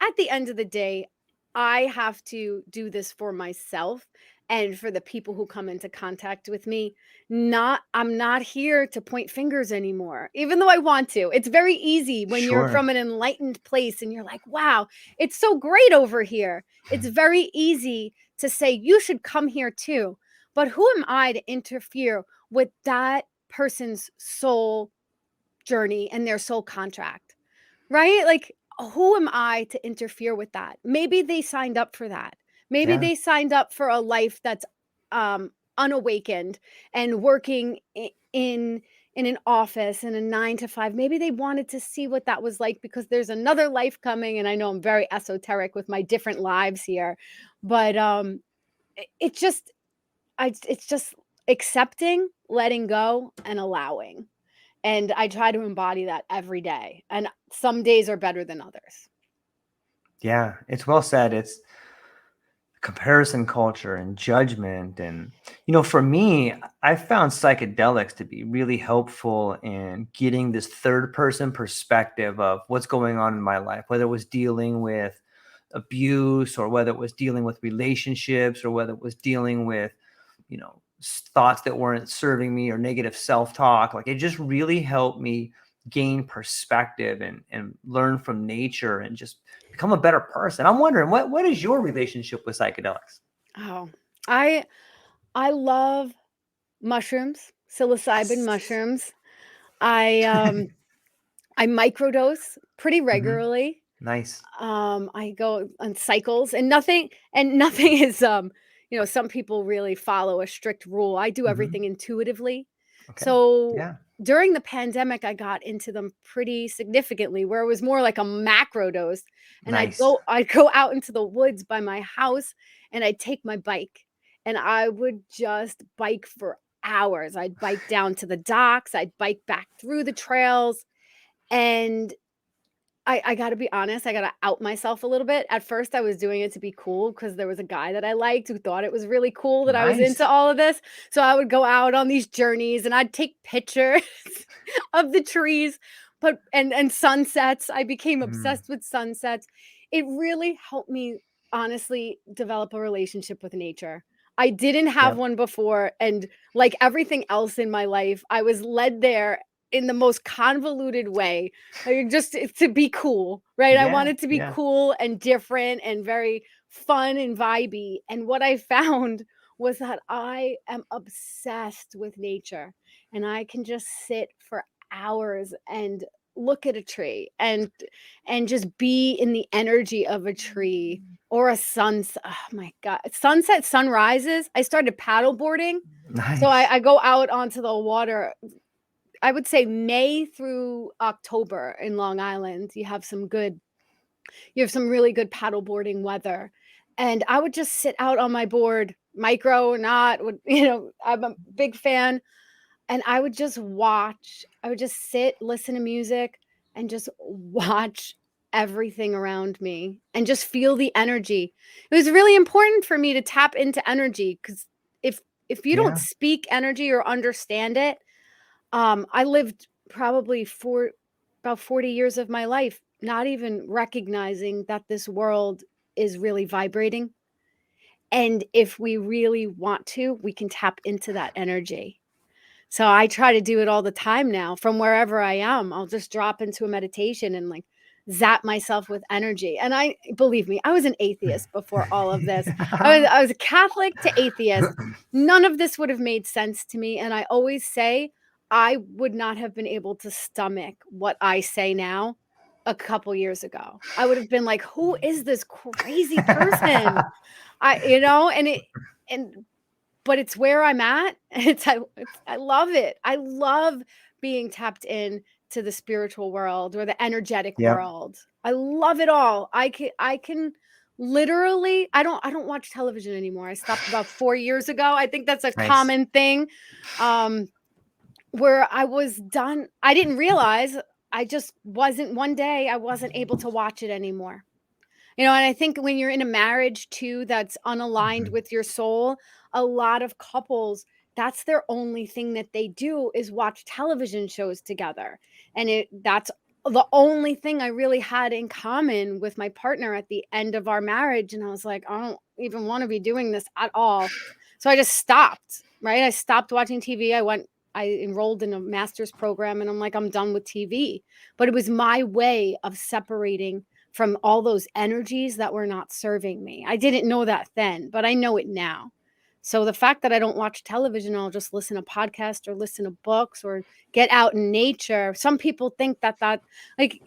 at the end of the day, I have to do this for myself and for the people who come into contact with me. I'm not here to point fingers anymore, even though I want to. It's very easy when you're from an enlightened place and you're like, wow, it's so great over here. It's very easy to say, you should come here too. But who am I to interfere with that person's soul journey and their soul contract, right? Like, who am I to interfere with that? Maybe they signed up for that. Maybe they signed up for a life that's unawakened and working in an office in a 9 to 5. Maybe they wanted to see what that was like, because there's another life coming. And I know I'm very esoteric with my different lives here, but it's just accepting, letting go, and allowing. And I try to embody that every day. And some days are better than others. Yeah, it's well said. It's comparison culture and judgment. And, for me, I found psychedelics to be really helpful in getting this third person perspective of what's going on in my life, whether it was dealing with abuse, or whether it was dealing with relationships, or whether it was dealing with, thoughts that weren't serving me, or negative self-talk. Like, it just really helped me gain perspective and learn from nature and just become a better person. I'm wondering, what is your relationship with psychedelics? Oh, I love mushrooms, psilocybin mushrooms. I microdose pretty regularly. Nice. I go on cycles, and nothing is some people really follow a strict rule. I do everything intuitively. Okay. So Yeah. during the pandemic, I got into them pretty significantly, where it was more like a macro dose. And Nice. I'd go out into the woods by my house, and I'd take my bike, and I would just bike for hours. I'd bike down to the docks, I'd bike back through the trails. And I got to be honest, I got to out myself a little bit. At first, I was doing it to be cool because there was a guy that I liked who thought it was really cool that I was Nice. into all of this. So I would go out on these journeys, and I'd take pictures of the trees, and sunsets. I became obsessed with sunsets. It really helped me honestly develop a relationship with nature. I didn't have Yep. one before, and like everything else in my life, I was led there in the most convoluted way. Like just to be cool, right? I Yeah. wanted to be Yeah. cool and different and very fun and vibey. And what I found was that I am obsessed with nature, and I can just sit for hours and look at a tree and just be in the energy of a tree or a sunset. Oh my God. Sunset, sunrises. I started paddle boarding. So Nice. I go out onto the water, I would say May through October in Long Island. You have some really good paddle boarding weather. And I would just sit out on my board, micro or not, I'm a big fan. And I would just watch. I would just sit, listen to music, and just watch everything around me and just feel the energy. It was really important for me to tap into energy because if if you don't Yeah. speak energy or understand it, I lived probably for about 40 years of my life not even recognizing that this world is really vibrating. And if we really want to, we can tap into that energy. So I try to do it all the time now from wherever I am. I'll just drop into a meditation and like zap myself with energy. And I believe me, I was an atheist before all of this. I was a Catholic to atheist. None of this would have made sense to me. And I always say I would not have been able to stomach what I say now a couple years ago. I would have been like, who is this crazy person? And but it's where I'm at. I love it. I love being tapped in to the spiritual world or the energetic Yep. world. I love it all. I can literally I don't watch television anymore. I stopped about 4 years ago. I think that's a Nice. common thing. Where I was done. I didn't realize I just wasn't one day I wasn't able to watch it anymore. And I think when you're in a marriage too that's unaligned Mhm. with your soul, a lot of couples, that's their only thing that they do is watch television shows together. And that's the only thing I really had in common with my partner at the end of our marriage. And I was like, I don't even want to be doing this at all. So I just stopped, right? I stopped watching TV. I enrolled in a master's program and I'm like, I'm done with TV. But it was my way of separating from all those energies that were not serving me. I didn't know that then, but I know it now. So the fact that I don't watch television, I'll just listen to podcasts or listen to books or get out in nature. Some people think that like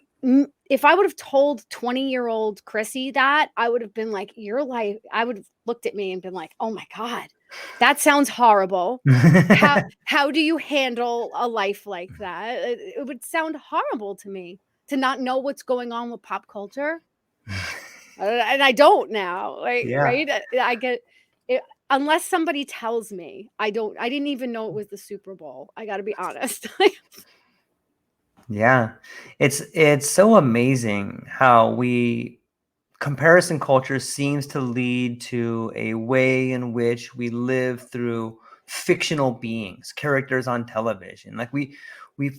if I would have told 20-year-old Chrissy that, I would have been like, your life, I would have looked at me and been like, oh my God, that sounds horrible. How do you handle a life like that? It would sound horrible to me to not know what's going on with pop culture. And I don't now, like, Yeah. right? I get it unless somebody tells me. I didn't even know it was the Super Bowl. I got to be honest. Yeah. It's so amazing how comparison culture seems to lead to a way in which we live through fictional beings, characters on television. Like we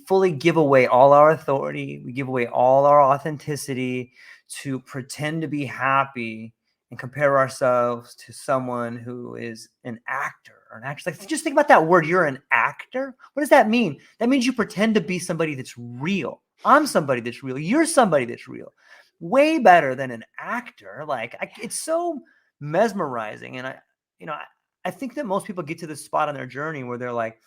fully give away all our authority, we give away all our authenticity to pretend to be happy and compare ourselves to someone who is an actor or an actress. Like, just think about that word. You're an actor. What does that mean? That means you pretend to be somebody that's real. I'm somebody that's real. You're somebody that's real. Way better than an actor. Like, it's so mesmerizing. And I think that most people get to this spot on their journey where they're like,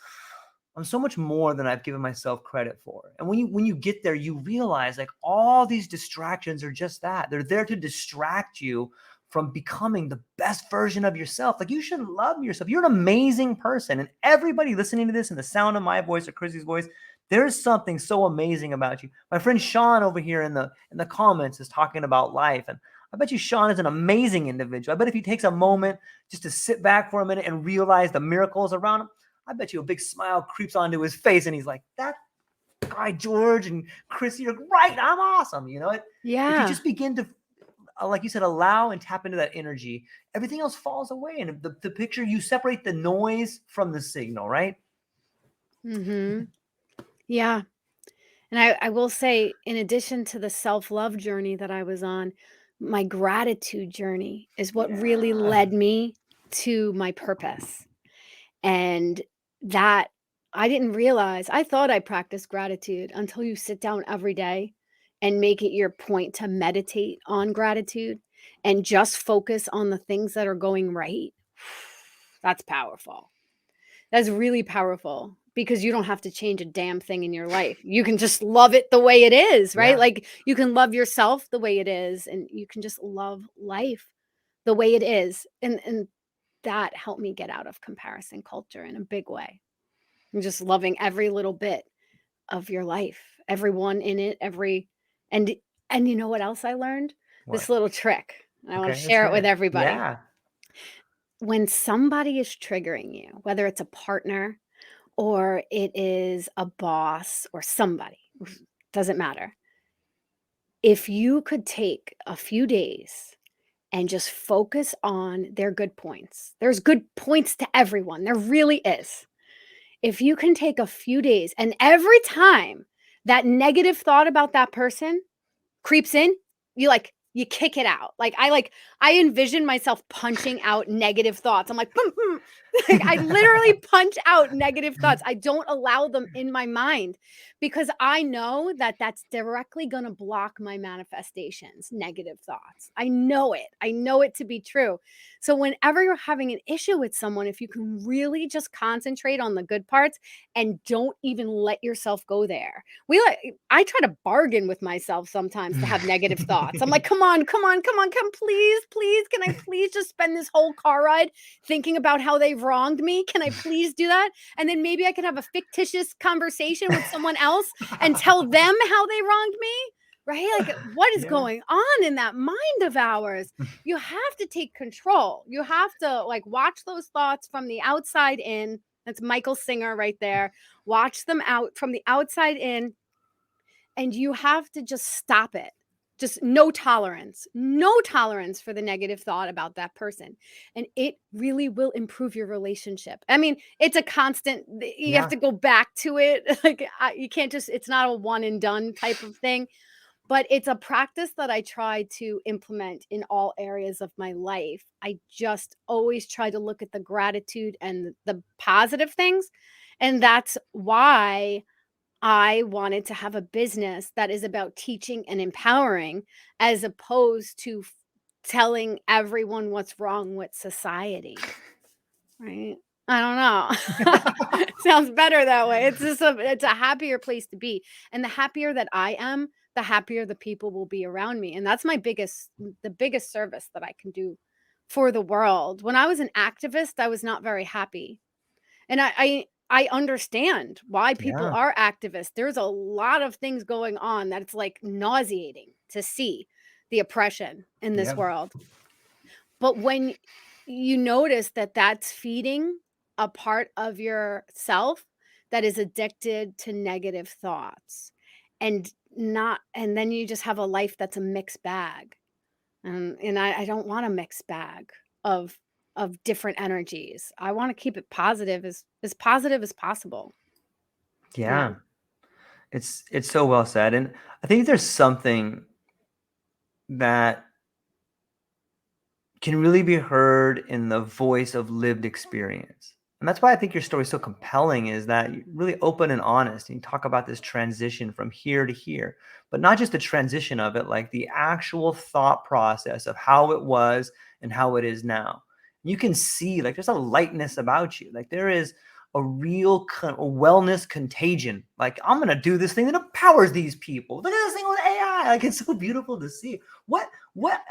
I'm so much more than I've given myself credit for. And when you get there, you realize like all these distractions are just that. They're there to distract you from becoming the best version of yourself. Like, you should love yourself. You're an amazing person. And everybody listening to this and the sound of my voice or Chrissy's voice, there's something so amazing about you. My friend Sean over here in the comments is talking about life. And I bet you Sean is an amazing individual. I bet if he takes a moment just to sit back for a minute and realize the miracles around him, I bet you a big smile creeps onto his face and he's like, that guy George and Chrissy are right. I'm awesome. If you Yeah. just begin to, like you said, allow and tap into that energy, everything else falls away. And the picture, you separate the noise from the signal, right? Mhm. Yeah. And I will say, in addition to the self-love journey that I was on, My gratitude journey is what really led me to my purpose. And that I didn't realize, I thought I practiced gratitude until you sit down every day and make it your point to meditate on gratitude and just focus on the things that are going right. That's powerful. That's really powerful because you don't have to change a damn thing in your life. You can just love it the way it is, right? Yeah. Like you can love yourself the way it is, and you can just love life the way it is. And that helped me get out of comparison culture in a big way. And just loving every little bit of your life, everyone in it, and and you know what else I learned? This What? little trick. And I want to Okay, let's share it hear with it. everybody. Yeah. When somebody is triggering you, whether it's a partner or it is a boss or somebody, doesn't matter. If you could take a few days and just focus on their good points. There's good points to everyone. There really is. If you can take a few days and every time that negative thought about that person creeps in, you kick it out. I envision myself punching out negative thoughts. I'm like, boom, boom. Like I literally punch out negative thoughts. I don't allow them in my mind because I know that that's directly going to block my manifestations, negative thoughts. I know it. I know it to be true. So whenever you're having an issue with someone, if you can really just concentrate on the good parts and don't even let yourself go there. I try to bargain with myself sometimes to have negative thoughts. I'm like, come on, come on, come on, come, please, please. Can I please just spend this whole car ride thinking about how they've wronged me? Can I please do that? And then maybe I can have a fictitious conversation with someone else and tell them how they wronged me. Right? Like, what is Yeah. going on in that mind of ours? You have to take control. You have to watch those thoughts from the outside in. That's Michael Singer right there. Watch them out from the outside in, and you have to just stop it. Just no tolerance for the negative thought about that person. And it really will improve your relationship. I mean, it's a constant, you have Yeah. to go back to it. You can't just, it's not a one and done type of thing, but it's a practice that I try to implement in all areas of my life. I just always try to look at the gratitude and the positive things. And that's why I wanted to have a business that is about teaching and empowering as opposed to telling everyone what's wrong with society, right? I don't know. Sounds better that way. It's a happier place to be. And the happier that I am, the happier the people will be around me. And that's the biggest service that I can do for the world. When I was an activist, I was not very happy. And I understand why people Yeah. are activists. There's a lot of things going on that it's like nauseating to see the oppression in this Yeah. world. But when you notice that that's feeding a part of yourself that is addicted to negative thoughts and then you just have a life that's a mixed bag. And I don't want a mixed bag of different energies. I want to keep it positive as positive as possible. Yeah. Yeah. It's so well said. And I think there's something that can really be heard in the voice of lived experience. And that's why I think your story is so compelling, is that you're really open and honest. And you talk about this transition from here to here, but not just the transition of it, like the actual thought process of how it was and how it is now. You can see like there's a lightness about you. Like there is a real wellness contagion. Like I'm going to do this thing that empowers these people. Look at this thing with AI. Like it's so beautiful to see. What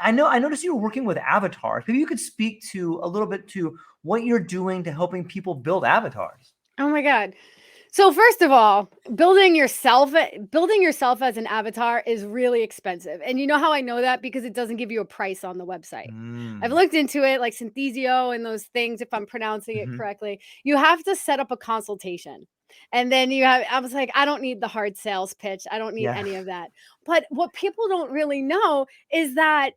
I noticed you were working with avatars. Maybe you could speak to a little bit to what you're doing to helping people build avatars. Oh my God. So first of all, building yourself as an avatar is really expensive. And you know how I know that? Because it doesn't give you a price on the website. I've Mm. looked into it, like Synthesio and those things, if I'm pronouncing it Mhm. correctly. You have to set up a consultation. And then I was like, I don't need the hard sales pitch. I don't need Yeah. any of that. But what people don't really know is that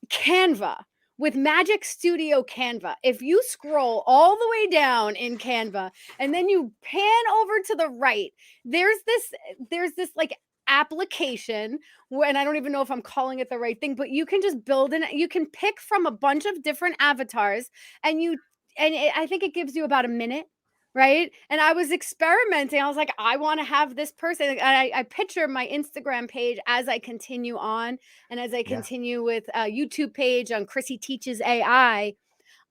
Canva, with Magic Studio Canva, if you scroll all the way down in Canva and then you pan over to the right, there's this like application, and I don't even know if I'm calling it the right thing, but you can just build you can pick from a bunch of different avatars, and I think it gives you about a minute, right? And I was experimenting. I was like, I want to have this person. I picture my Instagram page as I continue on, and as I continue with a YouTube page on Chrissy Teaches AI.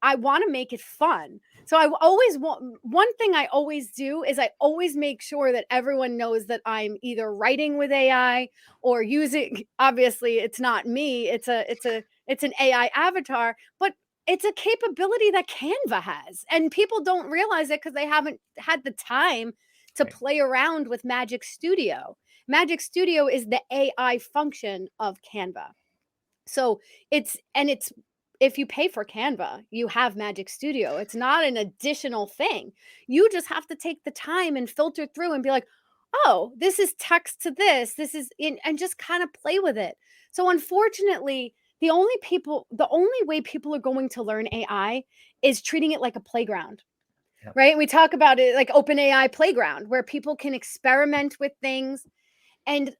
I want to make it fun. So I always want, one thing I always do is I always make sure that everyone knows that I'm either writing with AI or using, obviously it's not me, it's an AI avatar, but it's a capability that Canva has. And people don't realize it because they haven't had the time to play around with Magic Studio. Magic Studio is the AI function of Canva. So it's if you pay for Canva, you have Magic Studio. It's not an additional thing. You just have to take the time and filter through and be like, oh, this is text to this. This is in, and just kind of play with it. So unfortunately, the only way people are going to learn AI is treating it like a playground. Yep. Right? We talk about it like open AI playground where people can experiment with things, and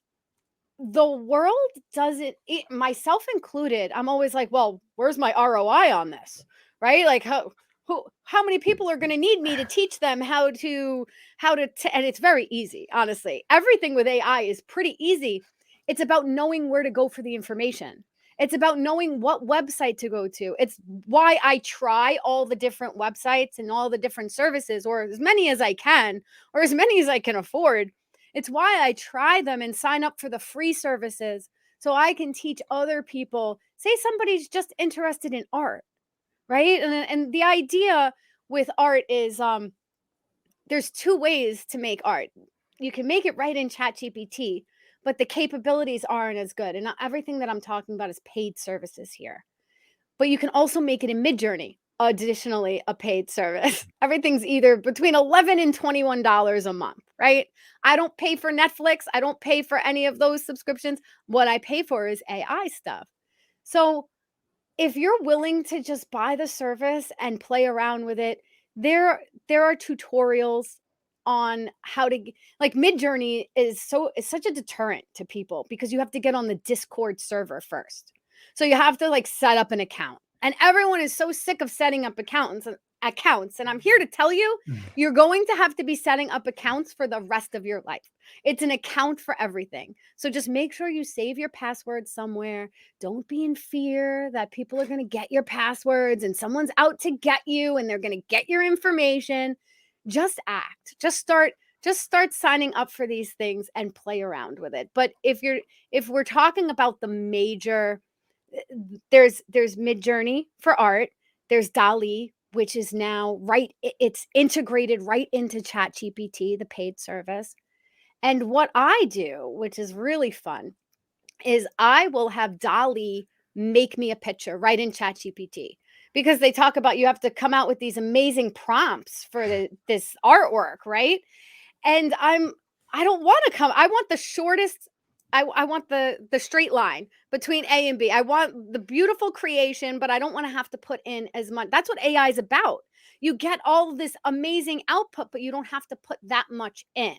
the world doesn't, myself included. I'm always like, well, where's my ROI on this? Right? Like how many people are going to need me to teach them how to and it's very easy. Honestly, everything with AI is pretty easy. It's about knowing where to go for the information. It's about knowing what website to go to. It's why I try all the different websites and all the different services, or as many as I can, or as many as I can afford. It's why I try them and sign up for the free services so I can teach other people. Say somebody's just interested in art, right? And the idea with art is there's two ways to make art. You can make it right in ChatGPT, but the capabilities aren't as good. And not everything that I'm talking about is paid services here. But you can also make it in Midjourney, additionally a paid service. Everything's either between $11 and $21 a month, right? I don't pay for Netflix. I don't pay for any of those subscriptions. What I pay for is AI stuff. So if you're willing to just buy the service and play around with it, there are tutorials on how to, like, Midjourney is such a deterrent to people because you have to get on the Discord server first. So you have to like set up an account, and everyone is so sick of setting up accounts. And I'm here to tell you, you're going to have to be setting up accounts for the rest of your life. It's an account for everything. So just make sure you save your passwords somewhere. Don't be in fear that people are going to get your passwords and someone's out to get you and they're going to get your information. Just act. Just start signing up for these things and play around with it. But if we're talking about the major, there's Midjourney for art, there's DALL-E, which is now it's integrated right into ChatGPT, the paid service. And what I do, which is really fun, is I will have DALL-E make me a picture right in ChatGPT, because they talk about you have to come out with these amazing prompts for this artwork, right? And I don't want to I want the shortest, I want the straight line between A and B. I want the beautiful creation, but I don't want to have to put in as much. That's what AI is about. You get all this amazing output, but you don't have to put that much in.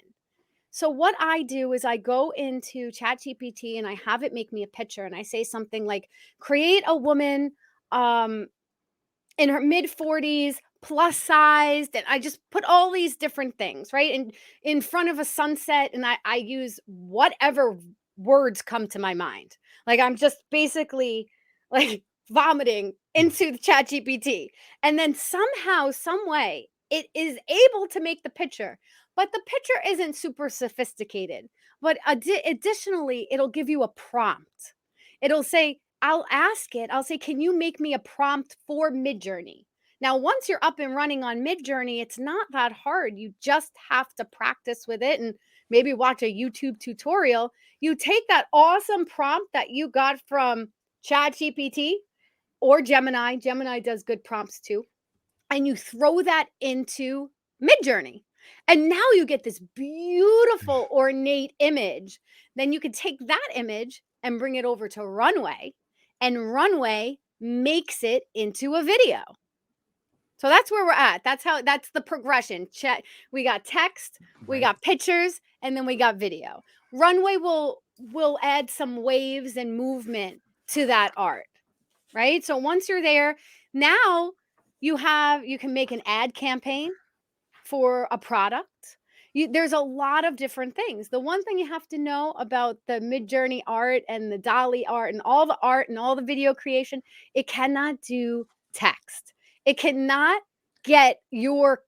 So what I do is I go into ChatGPT and I have it make me a picture, and I say something like, create a woman in her mid 40s, plus sized, and I just put all these different things, right? And in front of a sunset, and I use whatever words come to my mind. Like I'm just basically like vomiting into the ChatGPT. And then somehow, some way, it is able to make the picture. But the picture isn't super sophisticated. But additionally, it'll give you a prompt. It'll say, I'll ask it, I'll say, can you make me a prompt for Midjourney? Now, once you're up and running on Midjourney, it's not that hard. You just have to practice with it and maybe watch a YouTube tutorial. You take that awesome prompt that you got from ChatGPT or Gemini. Gemini does good prompts too. And you throw that into Midjourney. And now you get this beautiful, ornate image. Then you can take that image and bring it over to Runway, and Runway makes it into a video. So that's where we're at. That's the progression. We got text, we got pictures, and then we got video. Runway will add some waves and movement to that art, right? So once you're there, now you can make an ad campaign for a product. There's a lot of different things. The one thing you have to know about the Midjourney art and the Dolly art and all the video creation, it cannot do text. It cannot get your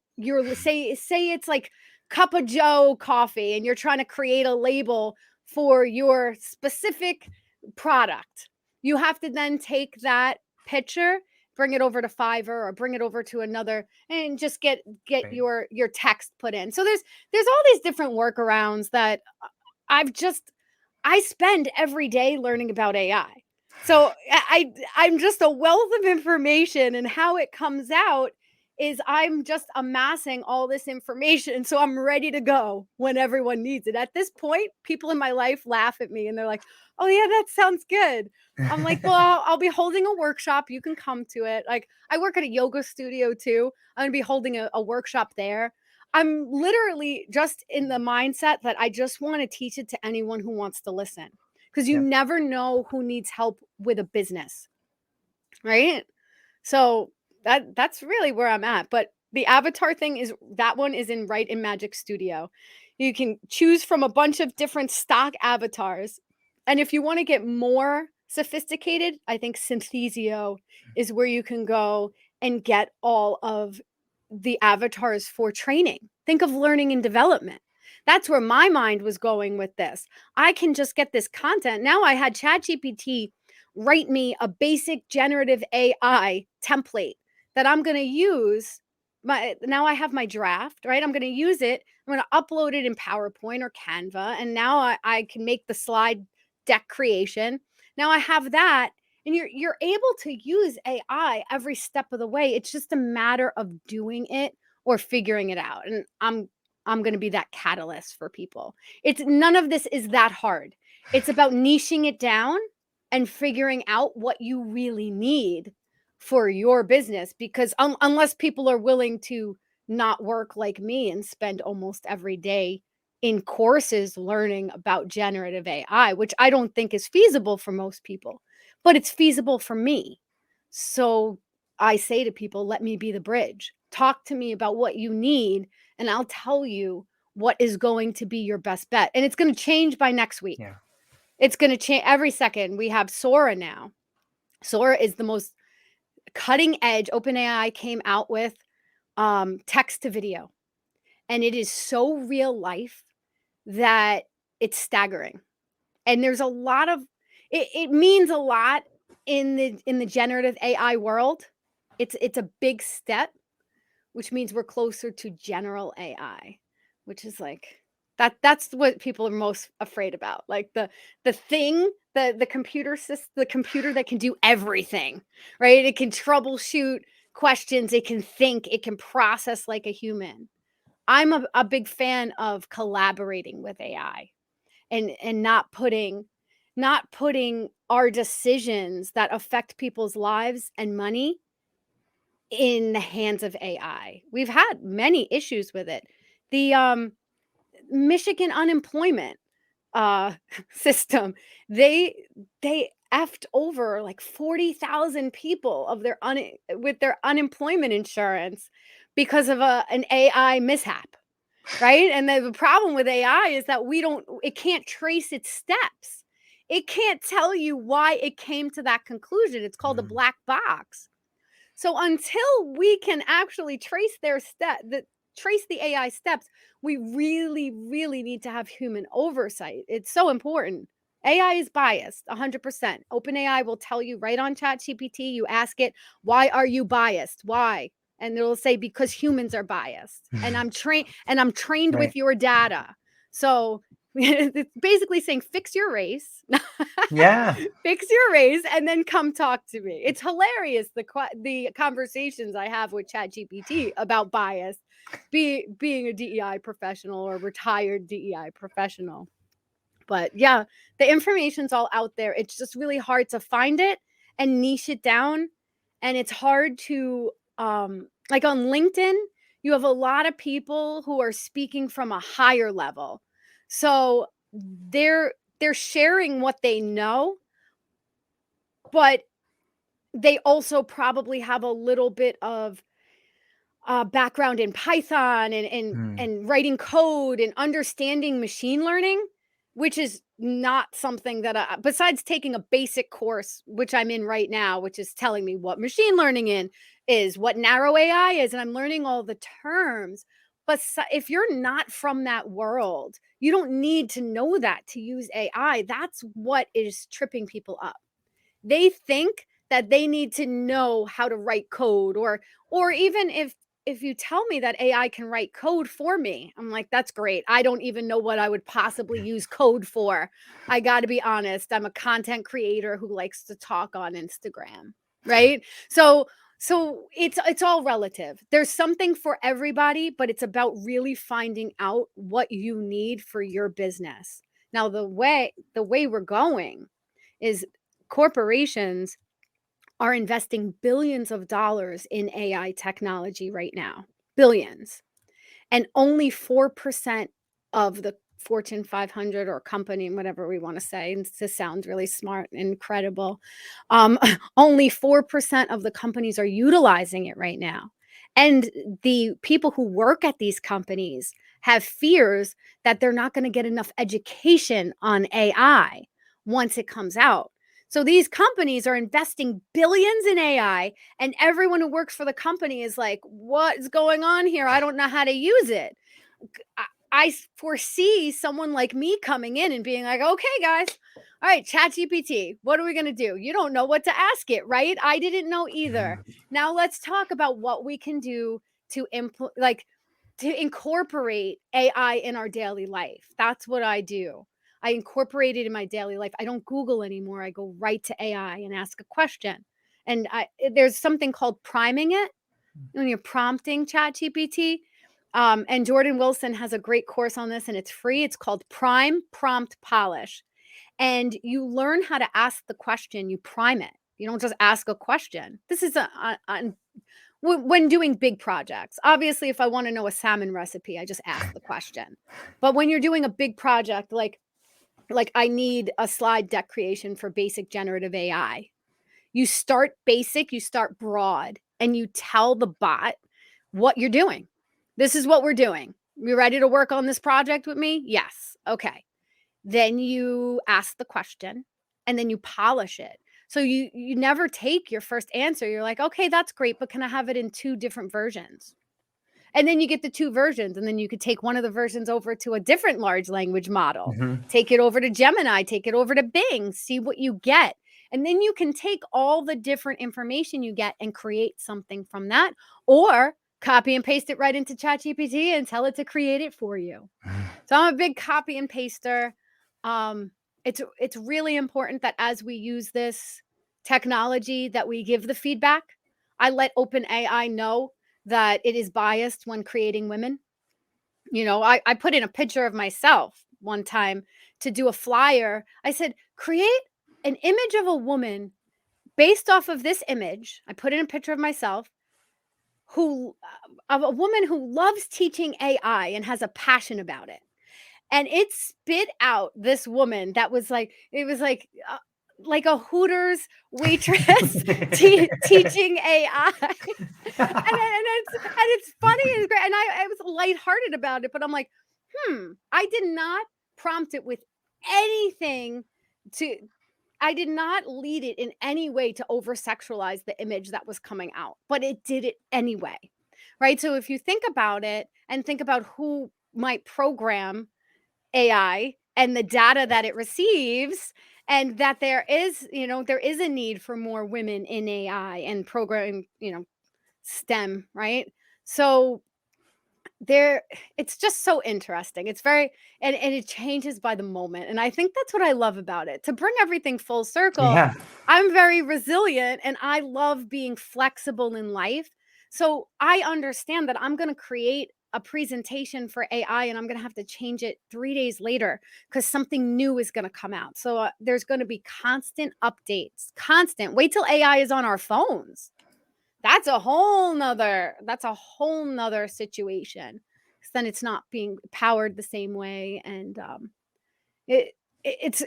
say it's like cup of Joe coffee and you're trying to create a label for your specific product. You have to then take that picture, bring it over to Fiverr or bring it over to another and just get Right. your text put in. So there's all these different workarounds that I spend every day learning about AI. So I'm just a wealth of information, and how it comes out is I'm just amassing all this information. So I'm ready to go when everyone needs it. At this point, people in my life laugh at me and they're like, "Oh yeah, that sounds good." I'm like, "Well, I'll be holding a workshop. You can come to it." Like, I work at a yoga studio too. I'm gonna be holding a workshop there. I'm literally just in the mindset that I just want to teach it to anyone who wants to listen, because you Yeah. never know who needs help with a business, right? So that's really where I'm at. But the avatar thing is, that one is in Right in Magic Studio. You can choose from a bunch of different stock avatars. And if you want to get more sophisticated, I think Synthesio is where you can go and get all of the avatars for training. Think of learning and development. That's where my mind was going with this. I can just get this content. Now I had ChatGPT write me a basic generative AI template that I'm going to use. Now I have my draft, right? I'm going to use it. I'm going to upload it in PowerPoint or Canva. And now I can make the slide deck creation. Now I have that. And you're able to use AI every step of the way. It's just a matter of doing it or figuring it out. And I'm going to be that catalyst for people. It's none of this is that hard. It's about niching it down and figuring out what you really need for your business, because unless people are willing to not work like me and spend almost every day in courses learning about generative AI, which I don't think is feasible for most people, but it's feasible for me. So I say to people, let me be the bridge. Talk to me about what you need, and I'll tell you what is going to be your best bet. And it's going to change by next week. Yeah. It's going to change every second. We have Sora now. Sora is the most cutting edge. OpenAI came out with text to video, and it is so real life that it's staggering. And there's a lot of it means a lot in the generative AI world. It's a big step, which means we're closer to general AI, which is like that's what people are most afraid about. Like the thing, the computer system, the computer that can do everything, right? It can troubleshoot questions, it can think, it can process like a human. I'm a big fan of collaborating with AI and not putting our decisions that affect people's lives and money in the hands of AI. We've had many issues with it. The Michigan unemployment system, they effed over like 40,000 people of their with their unemployment insurance because of an AI mishap, right? And the problem with AI is that it can't trace its steps. It can't tell you why it came to that conclusion. It's called a black box. So until we can actually trace trace the AI steps, we really, really need to have human oversight. It's so important. AI is biased 100%. OpenAI will tell you right on ChatGPT, you ask it, why are you biased? Why? And it'll say, because humans are biased. And I'm trained Right. with your data. So it's basically saying, fix your race. Yeah. Fix your race and then come talk to me. It's hilarious, the conversations I have with ChatGPT about bias, being a DEI professional or retired DEI professional. But yeah, the information's all out there. It's just really hard to find it and niche it down. And it's hard to like on LinkedIn, you have a lot of people who are speaking from a higher level. So they're sharing what they know, but they also probably have a little bit of background in Python and writing code and understanding machine learning, which is not something that besides taking a basic course, which I'm in right now, which is telling me what machine learning is, what narrow AI is, and I'm learning all the terms. But if you're not from that world, you don't need to know that to use AI. That's what is tripping people up. They think that they need to know how to write code, or even if you tell me that AI can write code for me, I'm like, that's great. I don't even know what I would possibly use code for. I got to be honest. I'm a content creator who likes to talk on Instagram, right? So it's all relative. There's something for everybody, but it's about really finding out what you need for your business. Now, the way we're going is corporations are investing billions of dollars in AI technology right now. Billions. And only 4% of the Fortune 500 or company, whatever we want to say, and this sounds really smart and incredible. Only 4% of the companies are utilizing it right now. And the people who work at these companies have fears that they're not going to get enough education on AI once it comes out. So these companies are investing billions in AI, and everyone who works for the company is like, what's going on here? I don't know how to use it. I foresee someone like me coming in and being like, okay, guys, all right, ChatGPT, what are we going to do? You don't know what to ask it, right? I didn't know either. Now let's talk about what we can do to incorporate AI in our daily life. That's what I do. I incorporate it in my daily life. I don't Google anymore. I go right to AI and ask a question. And there's something called priming it when you're prompting ChatGPT. And Jordan Wilson has a great course on this, and it's free. It's called Prime Prompt Polish. And you learn how to ask the question, you prime it. You don't just ask a question. This is when doing big projects. Obviously, if I want to know a salmon recipe, I just ask the question. But when you're doing a big project, like I need a slide deck creation for basic generative AI, you start basic, you start broad, and you tell the bot what you're doing. This is what we're doing. You ready to work on this project with me? Yes. Okay. Then you ask the question and then you polish it. So you never take your first answer. You're like, okay, that's great, but can I have it in 2 different versions? And then you get the 2 versions, and then you could take one of the versions over to a different large language model, take it over to Gemini, take it over to Bing, see what you get. And then you can take all the different information you get and create something from that, or copy and paste it right into ChatGPT and tell it to create it for you. So I'm a big copy and paster. It's really important that as we use this technology that we give the feedback. I let OpenAI know that it is biased when creating women. You know, I put in a picture of myself one time to do a flyer. I said, create an image of a woman based off of this image. I put in a picture of myself of a woman who loves teaching AI and has a passion about it. And it spit out this woman that was like, it was like a Hooters waitress teaching AI. and it's funny and great. And I was lighthearted about it, but I'm like, I did not prompt it with anything I did not lead it in any way to over sexualize the image that was coming out, but it did it anyway. Right. So if you think about it and think about who might program AI and the data that it receives, and that there is a need for more women in AI and programming, STEM, right? So it's just so interesting. It's very and it changes by the moment. And I think that's what I love about it. To bring everything full circle, Yeah. I'm very resilient and I love being flexible in life. So I understand that I'm going to create a presentation for AI and I'm going to have to change it 3 days later because something new is going to come out. So there's going to be constant updates, constant. Wait till AI is on our phones. That's a whole nother situation. 'Cause then it's not being powered the same way. And It's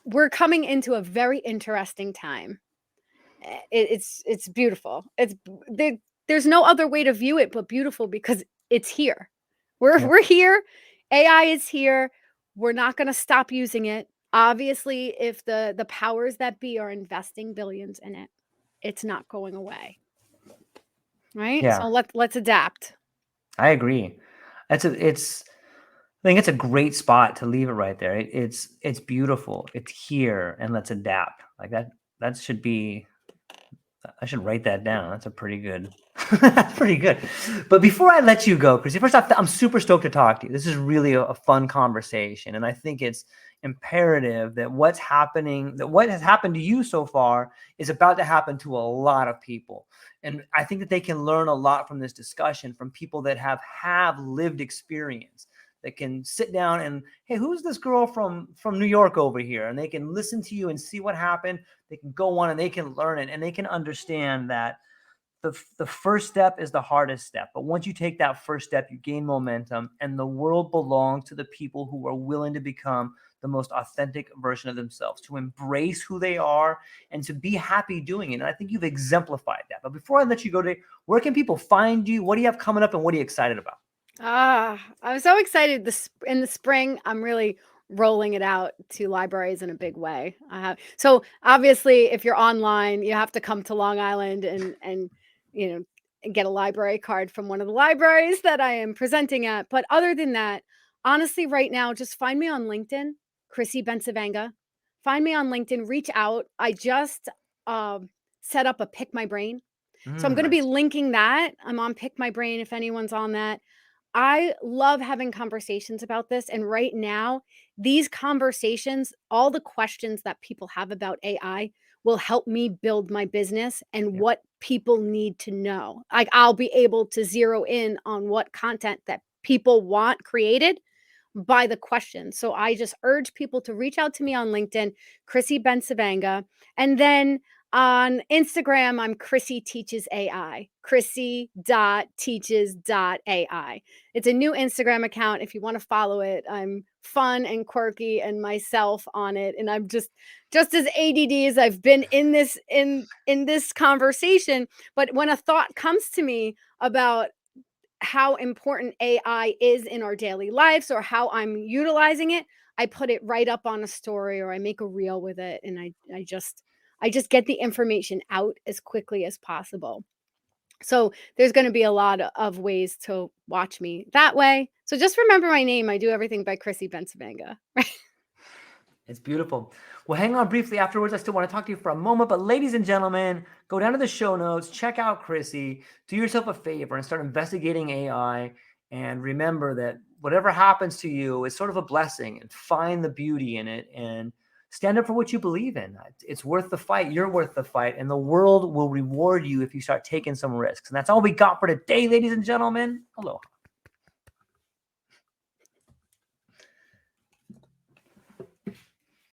we're coming into a very interesting time. It's beautiful. There's no other way to view it but beautiful because it's here. Yeah. We're here. AI is here. We're not going to stop using it. Obviously, if the powers that be are investing billions in it, it's not going away. Right? Yeah. So let's adapt. I agree. I think it's a great spot to leave it right there. It's beautiful. It's here, and let's adapt. Like that should be. I should write that down. That's a pretty good. That's pretty good. But before I let you go, Chrissy, first off, I'm super stoked to talk to you. This is really a fun conversation, and I think it's imperative that what has happened to you so far is about to happen to a lot of people. And I think that they can learn a lot from this discussion from people that have lived experience, that can sit down and, hey, who's this girl from New York over here? And they can listen to you and see what happened. They can go on and they can learn it, and they can understand that the first step is the hardest step. But once you take that first step, you gain momentum, and the world belongs to the people who are willing to become the most authentic version of themselves, to embrace who they are and to be happy doing it. And I think you've exemplified that. But before I let you go today, where can people find you? What do you have coming up and what are you excited about? I'm so excited. In the spring, I'm really rolling it out to libraries in a big way. So obviously, if you're online, you have to come to Long Island and you know get a library card from one of the libraries that I am presenting at. But other than that, honestly, right now, just find me on LinkedIn, Chrissy Bencivenga. Find me on LinkedIn. Reach out. I just set up a Pick My Brain. So I'm going to be Nice. linking that. I'm on Pick My Brain if anyone's on that. I love having conversations about this. And right now, these conversations, all the questions that people have about AI will help me build my business and Yeah. what people need to know. Like I'll be able to zero in on what content that people want created by the questions. So I just urge people to reach out to me on LinkedIn, Chrissy Bencivanga. And then on Instagram, I'm Chrissy Teaches AI, Chrissy.teaches.ai. It's a new Instagram account. If you want to follow it, I'm fun and quirky and myself on it. And I'm just as ADD as I've been in this conversation. But when a thought comes to me about how important AI is in our daily lives or how I'm utilizing it, I put it right up on a story or I make a reel with it. And I just get the information out as quickly as possible. So there's going to be a lot of ways to watch me that way. So just remember my name. I do everything by Chrissy Bencivenga. It's beautiful. Well, hang on briefly afterwards. I still want to talk to you for a moment. But ladies and gentlemen, go down to the show notes, check out Chrissy, do yourself a favor and start investigating AI. And remember that whatever happens to you is sort of a blessing, and find the beauty in it and stand up for what you believe in. It's worth the fight. You're worth the fight. And the world will reward you if you start taking some risks. And that's all we got for today, ladies and gentlemen. Aloha.